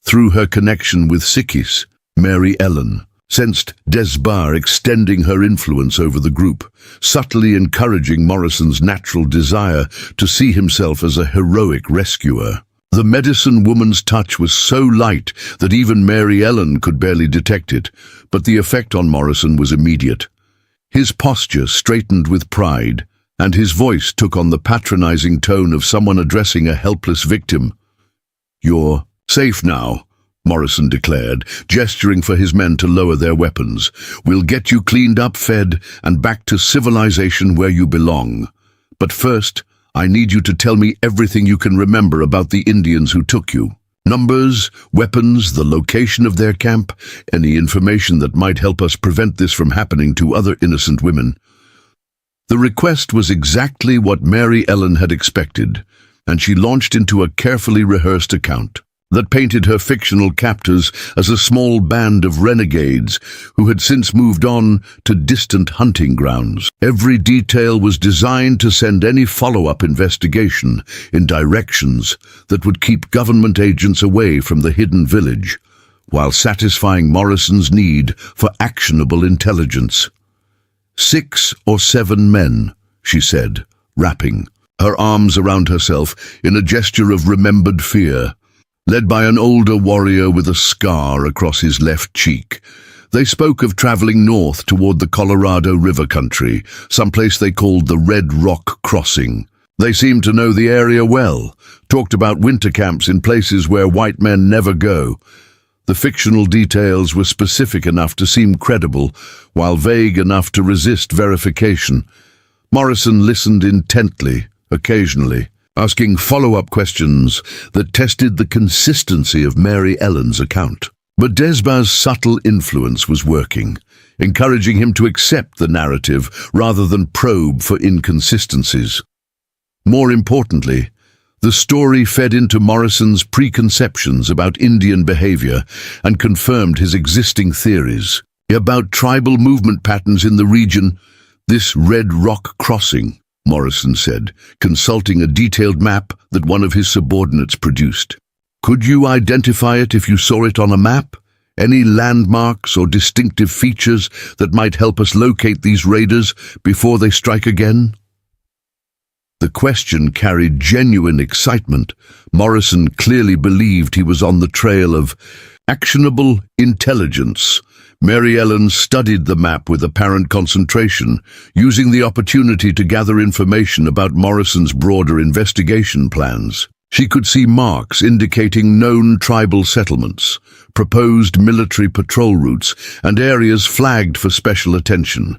Through her connection with Sikis, Mary Ellen sensed Desbar extending her influence over the group, subtly encouraging Morrison's natural desire to see himself as a heroic rescuer. The medicine woman's touch was so light that even Mary Ellen could barely detect it, but the effect on Morrison was immediate. His posture straightened with pride, and his voice took on the patronizing tone of someone addressing a helpless victim. "You're safe now," Morrison declared, gesturing for his men to lower their weapons. "We'll get you cleaned up, fed, and back to civilization where you belong. But first, I need you to tell me everything you can remember about the Indians who took you. Numbers, weapons, the location of their camp, any information that might help us prevent this from happening to other innocent women." The request was exactly what Mary Ellen had expected, and she launched into a carefully rehearsed account that painted her fictional captors as a small band of renegades who had since moved on to distant hunting grounds. Every detail was designed to send any follow-up investigation in directions that would keep government agents away from the hidden village, while satisfying Morrison's need for actionable intelligence. 6 or 7 men, she said, rapping, her arms around herself in a gesture of remembered fear, led by an older warrior with a scar across his left cheek. They spoke of traveling north toward the Colorado River country, someplace they called the Red Rock Crossing. They seemed to know the area well, talked about winter camps in places where white men never go. The fictional details were specific enough to seem credible, while vague enough to resist verification. Morrison listened intently, occasionally, asking follow-up questions that tested the consistency of Mary Ellen's account. But Desbar's subtle influence was working, encouraging him to accept the narrative rather than probe for inconsistencies. More importantly, the story fed into Morrison's preconceptions about Indian behavior and confirmed his existing theories about tribal movement patterns in the region. "This Red Rock Crossing," Morrison said, consulting a detailed map that one of his subordinates produced. "Could you identify it if you saw it on a map? Any landmarks or distinctive features that might help us locate these raiders before they strike again?" The question carried genuine excitement. Morrison clearly believed he was on the trail of actionable intelligence. Mary Ellen studied the map with apparent concentration, using the opportunity to gather information about Morrison's broader investigation plans. She could see marks indicating known tribal settlements, proposed military patrol routes, and areas flagged for special attention.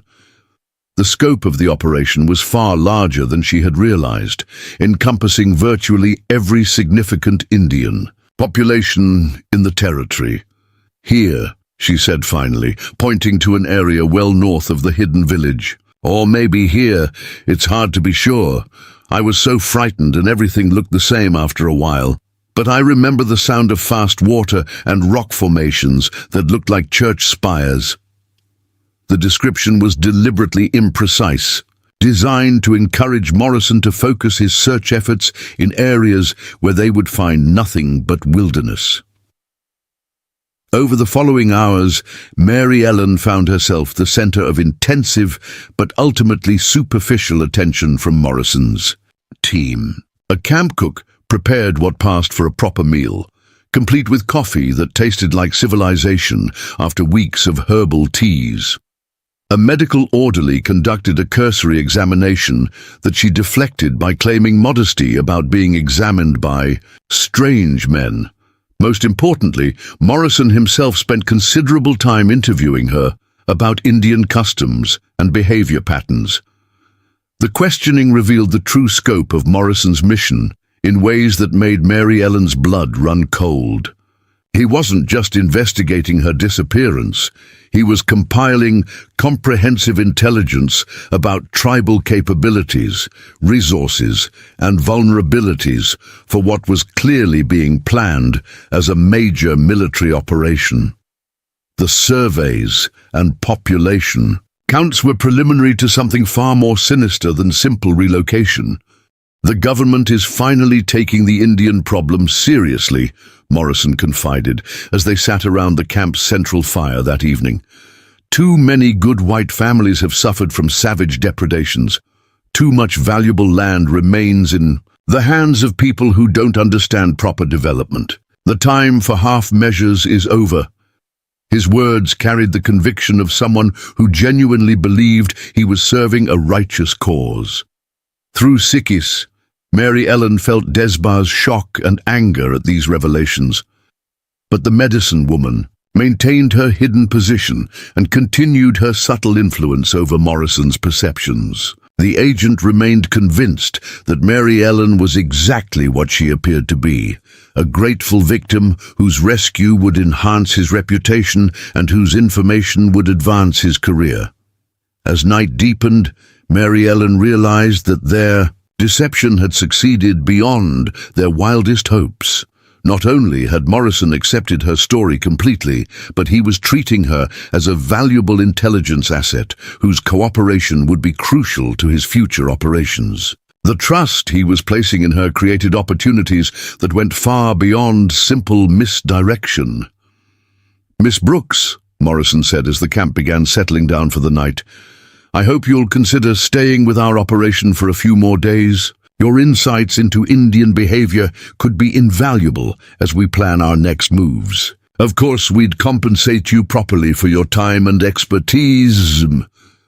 The scope of the operation was far larger than she had realized, encompassing virtually every significant Indian population in the territory. "Here," she said finally, pointing to an area well north of the hidden village. "Or maybe here, it's hard to be sure. I was so frightened and everything looked the same after a while. But I remember the sound of fast water and rock formations that looked like church spires." The description was deliberately imprecise, designed to encourage Morrison to focus his search efforts in areas where they would find nothing but wilderness. Over the following hours, Mary Ellen found herself the center of intensive but ultimately superficial attention from Morrison's team. A camp cook prepared what passed for a proper meal, complete with coffee that tasted like civilization after weeks of herbal teas. A medical orderly conducted a cursory examination that she deflected by claiming modesty about being examined by strange men. Most importantly, Morrison himself spent considerable time interviewing her about Indian customs and behavior patterns. The questioning revealed the true scope of Morrison's mission in ways that made Mary Ellen's blood run cold. He wasn't just investigating her disappearance, he was compiling comprehensive intelligence about tribal capabilities, resources, and vulnerabilities for what was clearly being planned as a major military operation. The surveys and population counts were preliminary to something far more sinister than simple relocation. "The government is finally taking the Indian problem seriously," Morrison confided as they sat around the camp's central fire that evening. "Too many good white families have suffered from savage depredations. Too much valuable land remains in the hands of people who don't understand proper development. The time for half measures is over." His words carried the conviction of someone who genuinely believed he was serving a righteous cause. Through Sikis, Mary Ellen felt Desba's shock and anger at these revelations. But the medicine woman maintained her hidden position and continued her subtle influence over Morrison's perceptions. The agent remained convinced that Mary Ellen was exactly what she appeared to be, a grateful victim whose rescue would enhance his reputation and whose information would advance his career. As night deepened, Mary Ellen realized that their deception had succeeded beyond their wildest hopes. Not only had Morrison accepted her story completely, but he was treating her as a valuable intelligence asset whose cooperation would be crucial to his future operations. The trust he was placing in her created opportunities that went far beyond simple misdirection. "Miss Brooks," Morrison said as the camp began settling down for the night, "I hope you'll consider staying with our operation for a few more days. Your insights into Indian behavior could be invaluable as we plan our next moves. Of course, we'd compensate you properly for your time and expertise."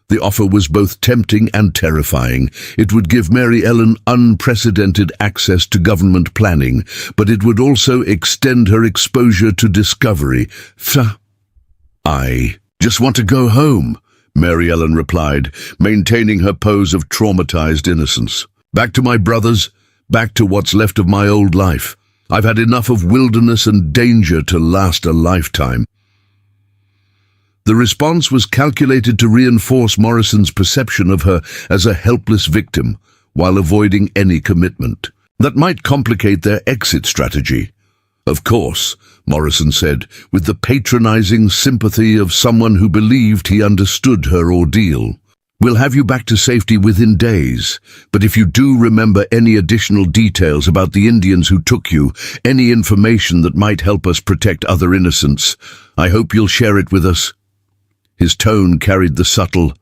The offer was both tempting and terrifying. It would give Mary Ellen unprecedented access to government planning, but it would also extend her exposure to discovery. "I just want to go home," Mary Ellen replied, maintaining her pose of traumatized innocence. "Back to my brothers, back to what's left of my old life. I've had enough of wilderness and danger to last a lifetime." The response was calculated to reinforce Morrison's perception of her as a helpless victim, while avoiding any commitment that might complicate their exit strategy. "Of course," Morrison said, with the patronizing sympathy of someone who believed he understood her ordeal. "We'll have you back to safety within days, but if you do remember any additional details about the Indians who took you, any information that might help us protect other innocents, I hope you'll share it with us." His tone carried the subtle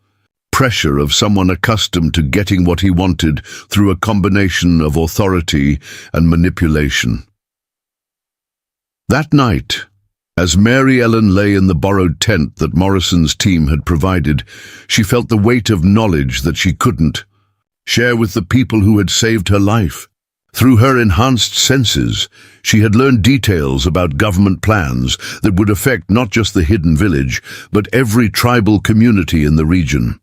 pressure of someone accustomed to getting what he wanted through a combination of authority and manipulation. That night, as Mary Ellen lay in the borrowed tent that Morrison's team had provided, she felt the weight of knowledge that she couldn't share with the people who had saved her life. Through her enhanced senses, she had learned details about government plans that would affect not just the hidden village, but every tribal community in the region.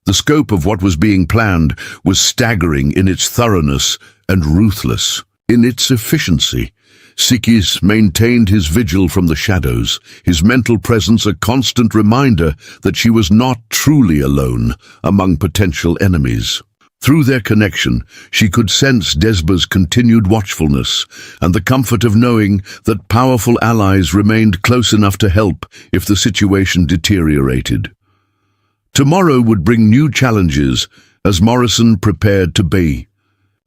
The scope of what was being planned was staggering in its thoroughness and ruthless in its efficiency. Sikis maintained his vigil from the shadows, his mental presence a constant reminder that she was not truly alone among potential enemies. Through their connection, she could sense Desba's continued watchfulness and the comfort of knowing that powerful allies remained close enough to help if the situation deteriorated. Tomorrow would bring new challenges as Morrison prepared to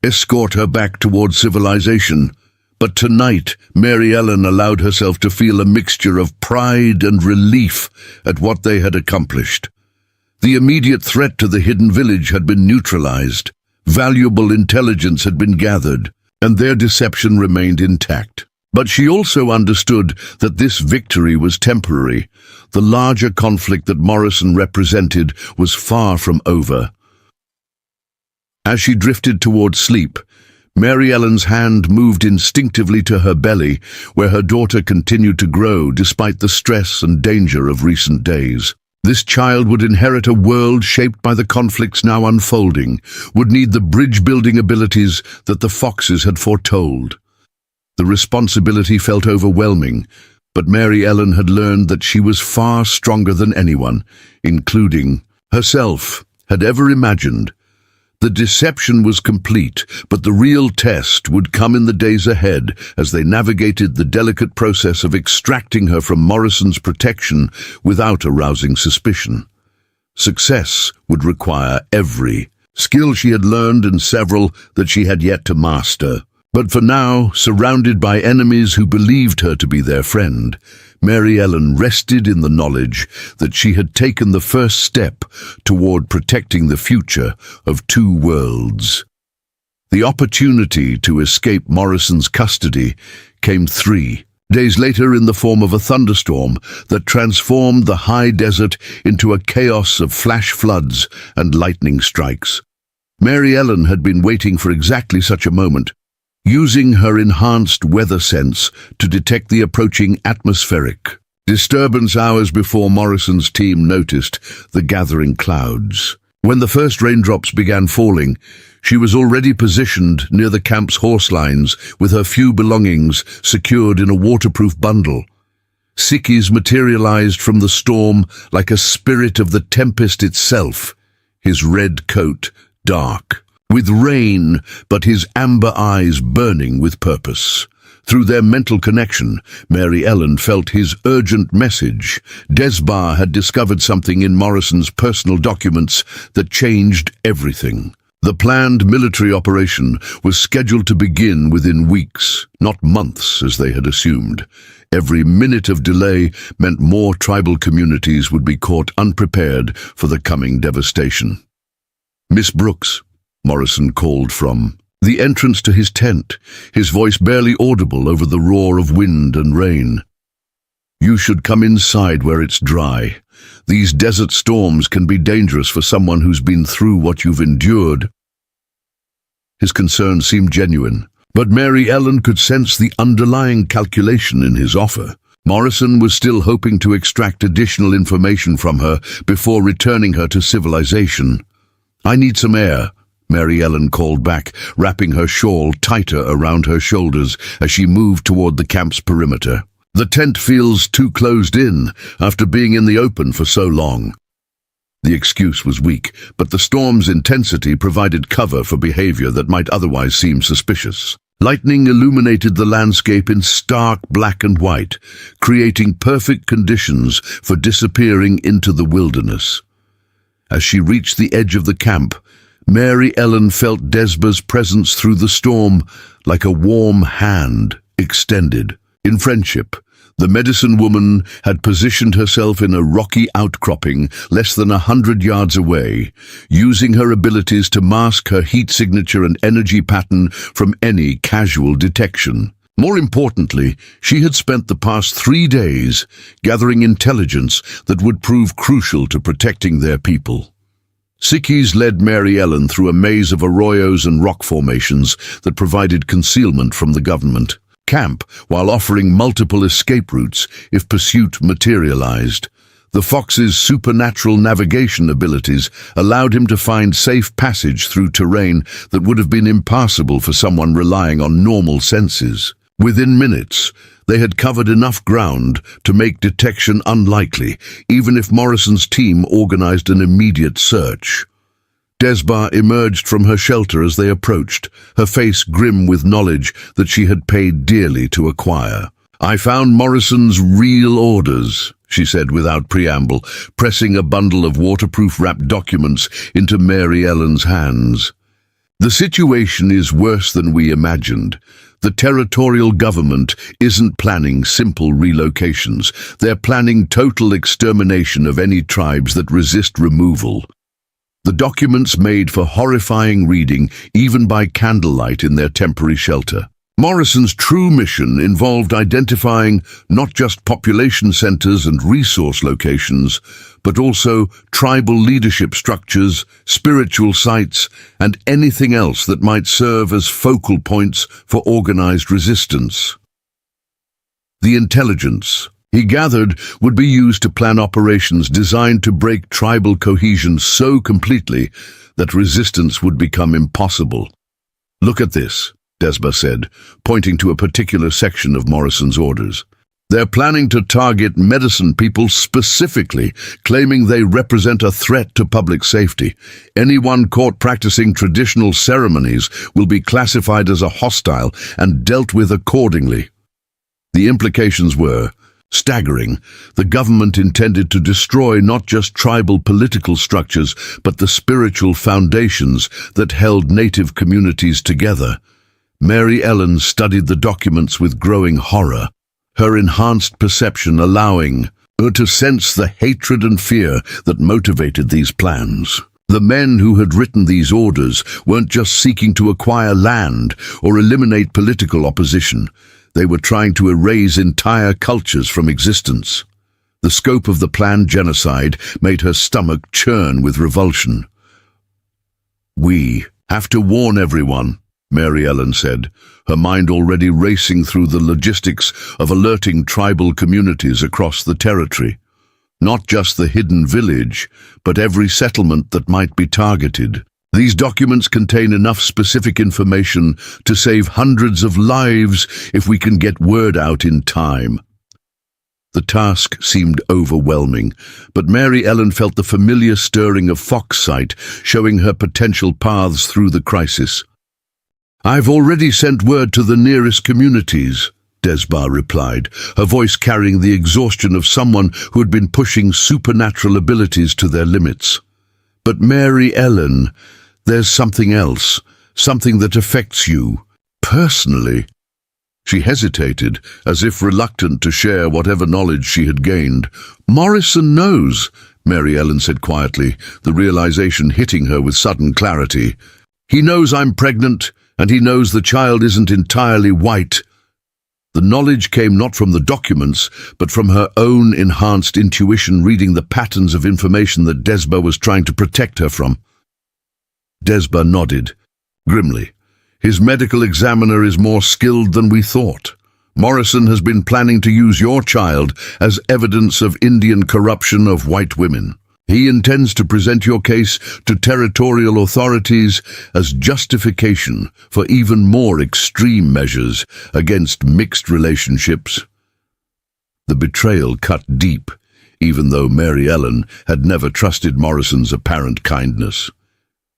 escort her back toward civilization. But tonight, Mary Ellen allowed herself to feel a mixture of pride and relief at what they had accomplished. The immediate threat to the hidden village had been neutralized, valuable intelligence had been gathered, and their deception remained intact. But she also understood that this victory was temporary. The larger conflict that Morrison represented was far from over. As she drifted toward sleep, Mary Ellen's hand moved instinctively to her belly, where her daughter continued to grow despite the stress and danger of recent days. This child would inherit a world shaped by the conflicts now unfolding, would need the bridge-building abilities that the foxes had foretold. The responsibility felt overwhelming, but Mary Ellen had learned that she was far stronger than anyone, including herself, had ever imagined. The deception was complete, but the real test would come in the days ahead as they navigated the delicate process of extracting her from Morrison's protection without arousing suspicion. Success would require every skill she had learned and several that she had yet to master. But for now, surrounded by enemies who believed her to be their friend, Mary Ellen rested in the knowledge that she had taken the first step toward protecting the future of two worlds. The opportunity to escape Morrison's custody came 3 days later in the form of a thunderstorm that transformed the high desert into a chaos of flash floods and lightning strikes. Mary Ellen had been waiting for exactly such a moment, using her enhanced weather sense to detect the approaching atmospheric disturbance hours before Morrison's team noticed the gathering clouds. When the first raindrops began falling, she was already positioned near the camp's horse lines with her few belongings secured in a waterproof bundle. Sikis materialized from the storm like a spirit of the tempest itself, his red coat dark with rain, but his amber eyes burning with purpose. Through their mental connection, Mary Ellen felt his urgent message. Desbar had discovered something in Morrison's personal documents that changed everything. The planned military operation was scheduled to begin within weeks, not months as they had assumed. Every minute of delay meant more tribal communities would be caught unprepared for the coming devastation. "Miss Brooks," Morrison called from the entrance to his tent, his voice barely audible over the roar of wind and rain. "You should come inside where it's dry. These desert storms can be dangerous for someone who's been through what you've endured." His concern seemed genuine, but Mary Ellen could sense the underlying calculation in his offer. Morrison was still hoping to extract additional information from her before returning her to civilization. "I need some air," Mary Ellen called back, wrapping her shawl tighter around her shoulders as she moved toward the camp's perimeter. "The tent feels too closed in after being in the open for so long." The excuse was weak, but the storm's intensity provided cover for behavior that might otherwise seem suspicious. Lightning illuminated the landscape in stark black and white, creating perfect conditions for disappearing into the wilderness. As she reached the edge of the camp, Mary Ellen felt Desbar's presence through the storm like a warm hand extended. In friendship, the medicine woman had positioned herself in a rocky outcropping less than 100 yards away, using her abilities to mask her heat signature and energy pattern from any casual detection. More importantly, she had spent the past 3 days gathering intelligence that would prove crucial to protecting their people. Sikis led Mary Ellen through a maze of arroyos and rock formations that provided concealment from the government. Camp, while offering multiple escape routes if pursuit materialized. The fox's supernatural navigation abilities allowed him to find safe passage through terrain that would have been impassable for someone relying on normal senses. Within minutes, they had covered enough ground to make detection unlikely, even if Morrison's team organized an immediate search. Desbar emerged from her shelter as they approached, her face grim with knowledge that she had paid dearly to acquire. "I found Morrison's real orders," she said without preamble, pressing a bundle of waterproof-wrapped documents into Mary Ellen's hands. "The situation is worse than we imagined. The territorial government isn't planning simple relocations. They're planning total extermination of any tribes that resist removal." The documents made for horrifying reading even by candlelight in their temporary shelter. Morrison's true mission involved identifying not just population centers and resource locations, but also tribal leadership structures, spiritual sites, and anything else that might serve as focal points for organized resistance. The intelligence he gathered would be used to plan operations designed to break tribal cohesion so completely that resistance would become impossible. "Look at this," Desbar said, pointing to a particular section of Morrison's orders. "They're planning to target medicine people specifically, claiming they represent a threat to public safety. Anyone caught practicing traditional ceremonies will be classified as a hostile and dealt with accordingly." The implications were, Staggering, the government intended to destroy not just tribal political structures, but the spiritual foundations that held native communities together. Mary Ellen studied the documents with growing horror, her enhanced perception allowing her to sense the hatred and fear that motivated these plans. The men who had written these orders weren't just seeking to acquire land or eliminate political opposition. They were trying to erase entire cultures from existence. The scope of the planned genocide made her stomach churn with revulsion. "We have to warn everyone," Mary Ellen said, her mind already racing through the logistics of alerting tribal communities across the territory. Not just the hidden village, but every settlement that might be targeted. These documents contain enough specific information to save hundreds of lives if we can get word out in time. The task seemed overwhelming, but Mary Ellen felt the familiar stirring of Fox sight, showing her potential paths through the crisis. "I've already sent word to the nearest communities," Desbar replied, her voice carrying the exhaustion of someone who had been pushing supernatural abilities to their limits. "But Mary Ellen, there's something else, something that affects you, personally." She hesitated, as if reluctant to share whatever knowledge she had gained. "Morrison knows," Mary Ellen said quietly, the realization hitting her with sudden clarity. "He knows I'm pregnant, and he knows the child isn't entirely white." The knowledge came not from the documents, but from her own enhanced intuition, reading the patterns of information that Desbar was trying to protect her from. Desbar nodded, grimly. "His medical examiner is more skilled than we thought. Morrison has been planning to use your child as evidence of Indian corruption of white women. He intends to present your case to territorial authorities as justification for even more extreme measures against mixed relationships." The betrayal cut deep, even though Mary Ellen had never trusted Morrison's apparent kindness.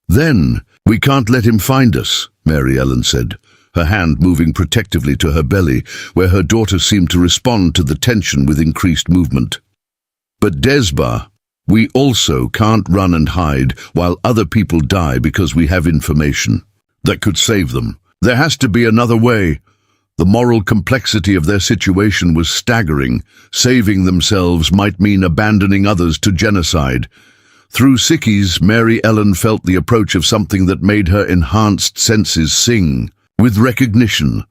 "Then, we can't let him find us," Mary Ellen said, her hand moving protectively to her belly, where her daughter seemed to respond to the tension with increased movement. "But Desbar, we also can't run and hide while other people die because we have information that could save them. There has to be another way." The moral complexity of their situation was staggering. Saving themselves might mean abandoning others to genocide. Through Sickies, Mary Ellen felt the approach of something that made her enhanced senses sing with recognition.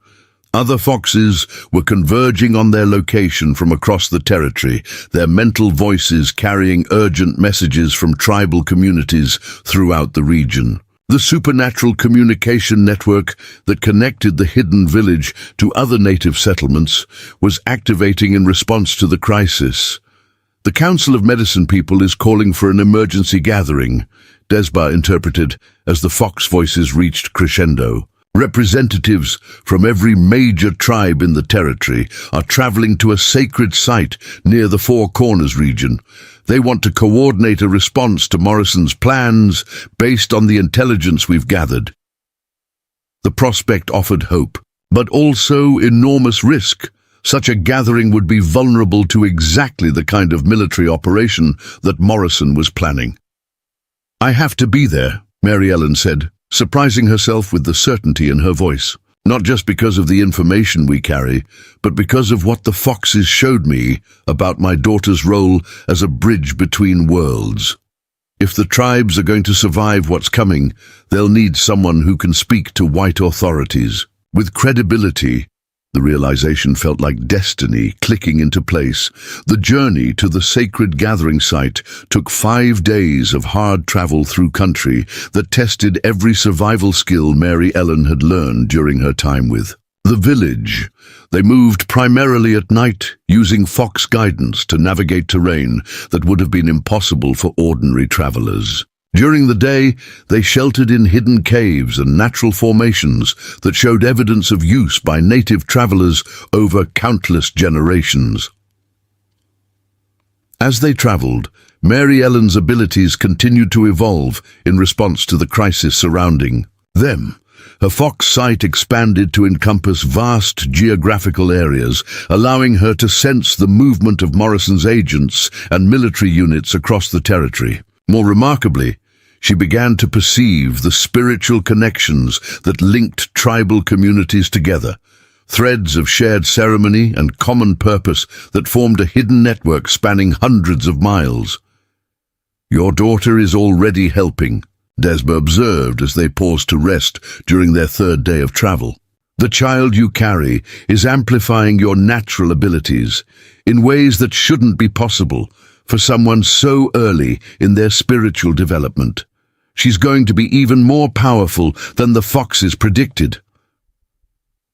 Other foxes were converging on their location from across the territory, their mental voices carrying urgent messages from tribal communities throughout the region. The supernatural communication network that connected the hidden village to other native settlements was activating in response to the crisis. "The Council of Medicine People is calling for an emergency gathering," Desbar interpreted as the fox voices reached crescendo. "Representatives from every major tribe in the territory are traveling to a sacred site near the Four Corners region. They want to coordinate a response to Morrison's plans based on the intelligence we've gathered." The prospect offered hope, but also enormous risk. Such a gathering would be vulnerable to exactly the kind of military operation that Morrison was planning. "I have to be there," Mary Ellen said, surprising herself with the certainty in her voice. "Not just because of the information we carry, but because of what the foxes showed me about my daughter's role as a bridge between worlds. If the tribes are going to survive what's coming, they'll need someone who can speak to white authorities with credibility." The realization felt like destiny clicking into place. The journey to the sacred gathering site took 5 days of hard travel through country that tested every survival skill Mary Ellen had learned during her time with the village. They moved primarily at night, using fox guidance to navigate terrain that would have been impossible for ordinary travelers. During the day, they sheltered in hidden caves and natural formations that showed evidence of use by native travelers over countless generations. As they traveled, Mary Ellen's abilities continued to evolve in response to the crisis surrounding them. Her fox sight expanded to encompass vast geographical areas, allowing her to sense the movement of Morrison's agents and military units across the territory. More remarkably, she began to perceive the spiritual connections that linked tribal communities together, threads of shared ceremony and common purpose that formed a hidden network spanning hundreds of miles. "Your daughter is already helping," Desba observed as they paused to rest during their third day of travel. "The child you carry is amplifying your natural abilities in ways that shouldn't be possible for someone so early in their spiritual development. She's going to be even more powerful than the foxes predicted."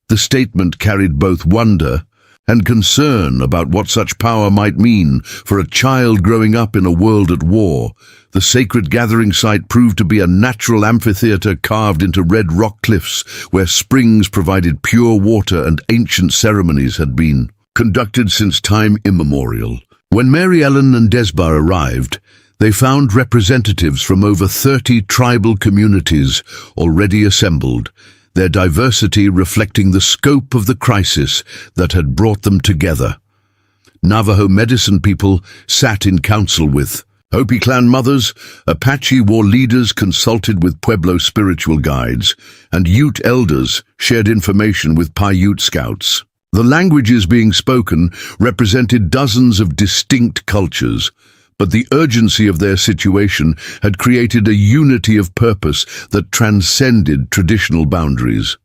The statement carried both wonder and concern about what such power might mean for a child growing up in a world at war. The sacred gathering site proved to be a natural amphitheater carved into red rock cliffs where springs provided pure water and ancient ceremonies had been conducted since time immemorial. When Mary Ellen and Desba arrived, they found representatives from over 30 tribal communities already assembled, their diversity reflecting the scope of the crisis that had brought them together. Navajo medicine people sat in council with Hopi clan mothers, Apache war leaders consulted with Pueblo spiritual guides, and Ute elders shared information with Paiute scouts. The languages being spoken represented dozens of distinct cultures, but the urgency of their situation had created a unity of purpose that transcended traditional boundaries.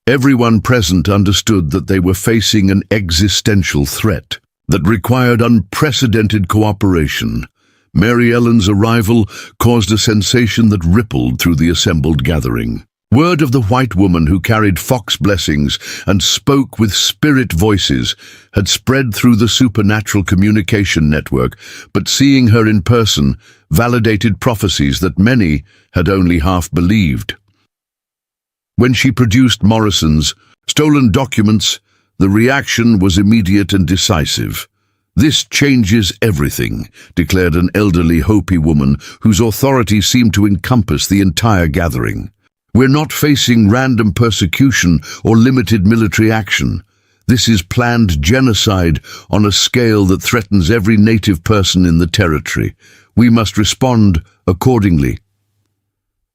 Everyone present understood that they were facing an existential threat that required unprecedented cooperation. Mary Ellen's arrival caused a sensation that rippled through the assembled gathering. Word of the white woman who carried fox blessings and spoke with spirit voices had spread through the supernatural communication network, but seeing her in person validated prophecies that many had only half believed. When she produced Morrison's stolen documents, the reaction was immediate and decisive. "This changes everything," declared an elderly Hopi woman whose authority seemed to encompass the entire gathering. "We're not facing random persecution or limited military action. This is planned genocide on a scale that threatens every native person in the territory. We must respond accordingly."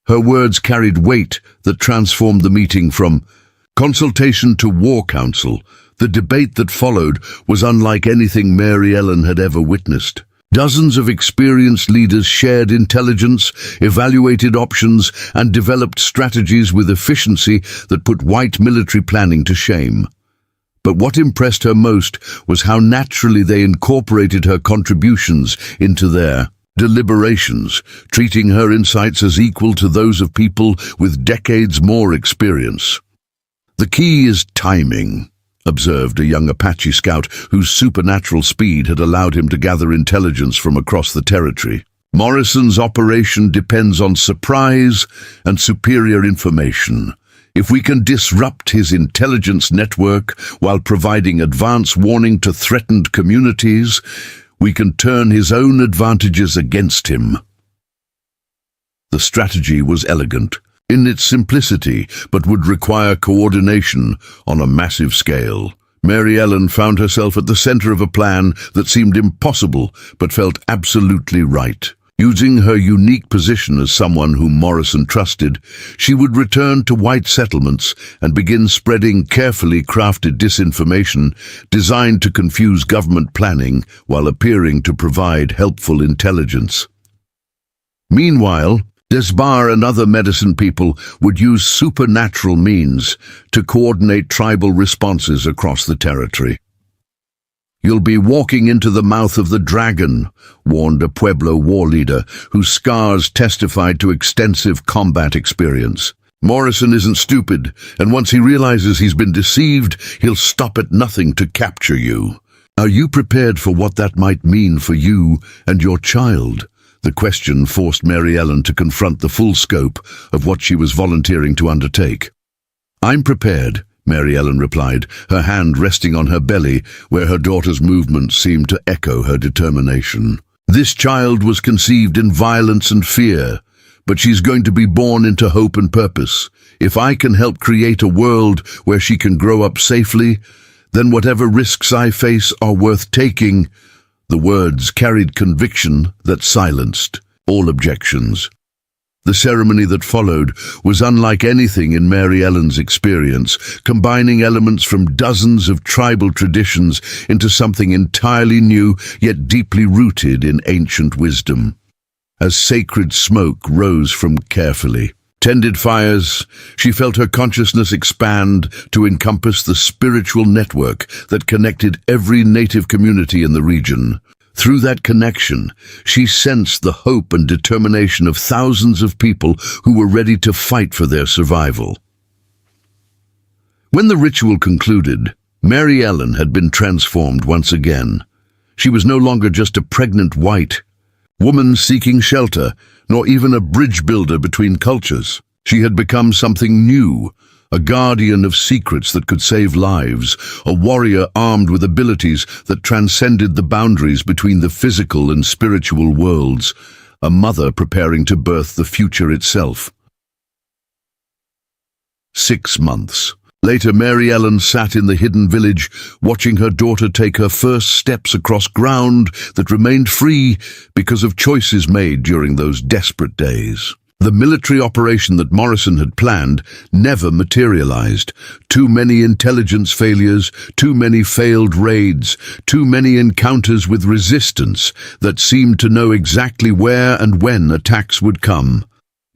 Her words carried weight that transformed the meeting from consultation to war council. The debate that followed was unlike anything Mary Ellen had ever witnessed. Dozens of experienced leaders shared intelligence, evaluated options, and developed strategies with efficiency that put white military planning to shame. But what impressed her most was how naturally they incorporated her contributions into their deliberations, treating her insights as equal to those of people with decades more experience. "The key is timing," observed a young Apache scout whose supernatural speed had allowed him to gather intelligence from across the territory. "Morrison's operation depends on surprise and superior information. If we can disrupt his intelligence network while providing advance warning to threatened communities, we can turn his own advantages against him." The strategy was elegant in its simplicity, but would require coordination on a massive scale. Mary Ellen found herself at the center of a plan that seemed impossible but felt absolutely right. Using her unique position as someone whom Morrison trusted, she would return to white settlements and begin spreading carefully crafted disinformation designed to confuse government planning while appearing to provide helpful intelligence. Meanwhile, Desbar and other medicine people would use supernatural means to coordinate tribal responses across the territory. "You'll be walking into the mouth of the dragon," warned a Pueblo war leader whose scars testified to extensive combat experience. "Morrison isn't stupid, and once he realizes he's been deceived, he'll stop at nothing to capture you. Are you prepared for what that might mean for you and your child?" The question forced Mary Ellen to confront the full scope of what she was volunteering to undertake. "I'm prepared," Mary Ellen replied, her hand resting on her belly where her daughter's movements seemed to echo her determination. "This child was conceived in violence and fear, but she's going to be born into hope and purpose. If I can help create a world where she can grow up safely, then whatever risks I face are worth taking." The words carried conviction that silenced all objections. The ceremony that followed was unlike anything in Mary Ellen's experience, combining elements from dozens of tribal traditions into something entirely new, yet deeply rooted in ancient wisdom. As sacred smoke rose from carefully tended fires, she felt her consciousness expand to encompass the spiritual network that connected every native community in the region. Through that connection, she sensed the hope and determination of thousands of people who were ready to fight for their survival. When the ritual concluded, Mary Ellen had been transformed once again. She was no longer just a pregnant white woman seeking shelter, nor even a bridge builder between cultures. She had become something new, a guardian of secrets that could save lives, a warrior armed with abilities that transcended the boundaries between the physical and spiritual worlds, a mother preparing to birth the future itself. 6 months later, Mary Ellen sat in the hidden village, watching her daughter take her first steps across ground that remained free because of choices made during those desperate days. The military operation that Morrison had planned never materialized. Too many intelligence failures, too many failed raids, too many encounters with resistance that seemed to know exactly where and when attacks would come.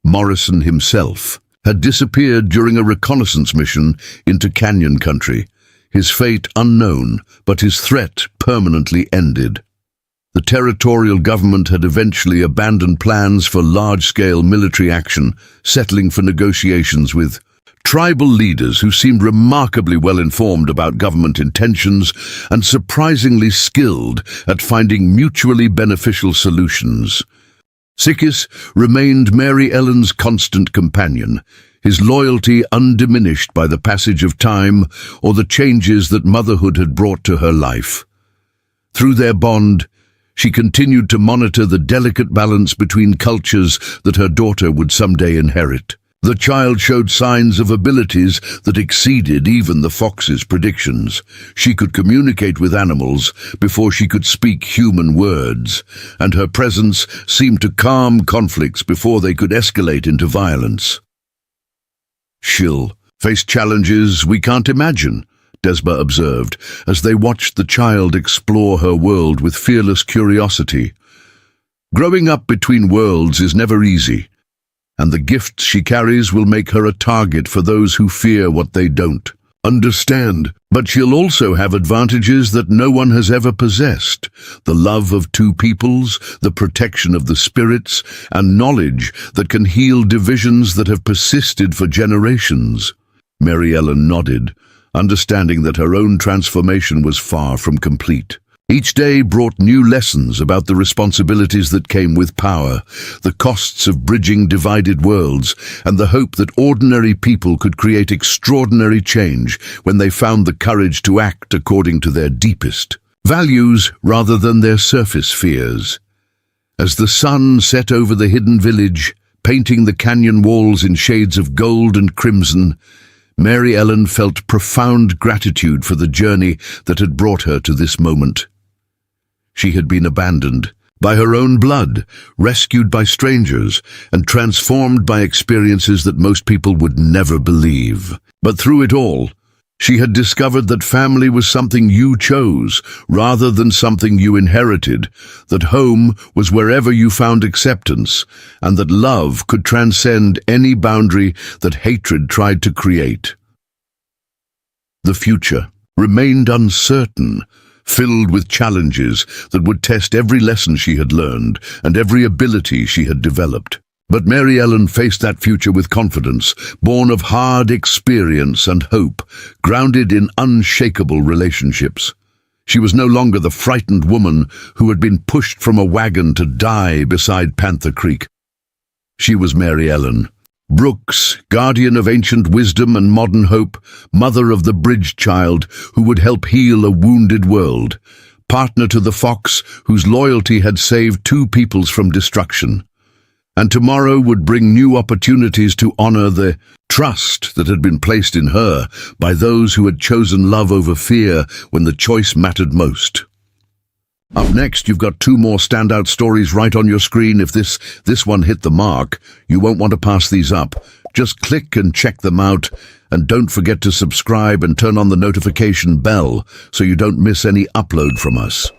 Morrison himself had disappeared during a reconnaissance mission into Canyon country, his fate unknown, but his threat permanently ended. The territorial government had eventually abandoned plans for large-scale military action, settling for negotiations with tribal leaders who seemed remarkably well-informed about government intentions and surprisingly skilled at finding mutually beneficial solutions. Sikis remained Mary Ellen's constant companion, his loyalty undiminished by the passage of time or the changes that motherhood had brought to her life. Through their bond, she continued to monitor the delicate balance between cultures that her daughter would someday inherit. The child showed signs of abilities that exceeded even the fox's predictions. She could communicate with animals before she could speak human words, and her presence seemed to calm conflicts before they could escalate into violence. "She'll face challenges we can't imagine," Desba observed, as they watched the child explore her world with fearless curiosity. "Growing up between worlds is never easy, and the gifts she carries will make her a target for those who fear what they don't understand. But she'll also have advantages that no one has ever possessed: the love of two peoples, the protection of the spirits, and knowledge that can heal divisions that have persisted for generations." Mary Ellen nodded, understanding that her own transformation was far from complete. Each day brought new lessons about the responsibilities that came with power, the costs of bridging divided worlds, and the hope that ordinary people could create extraordinary change when they found the courage to act according to their deepest values rather than their surface fears. As the sun set over the hidden village, painting the canyon walls in shades of gold and crimson, Mary Ellen felt profound gratitude for the journey that had brought her to this moment. She had been abandoned by her own blood, rescued by strangers, and transformed by experiences that most people would never believe. But through it all, she had discovered that family was something you chose rather than something you inherited, that home was wherever you found acceptance, and that love could transcend any boundary that hatred tried to create. The future remained uncertain, filled with challenges that would test every lesson she had learned and every ability she had developed. But Mary Ellen faced that future with confidence, born of hard experience and hope, grounded in unshakable relationships. She was no longer the frightened woman who had been pushed from a wagon to die beside Panther Creek. She was Mary Ellen Brooks, guardian of ancient wisdom and modern hope, mother of the bridge child who would help heal a wounded world, partner to the fox whose loyalty had saved two peoples from destruction. And tomorrow would bring new opportunities to honor the trust that had been placed in her by those who had chosen love over fear when the choice mattered most. Up next, you've got 2 more standout stories right on your screen. If this one hit the mark, you won't want to pass these up. Just click and check them out, and don't forget to subscribe and turn on the notification bell so you don't miss any upload from us.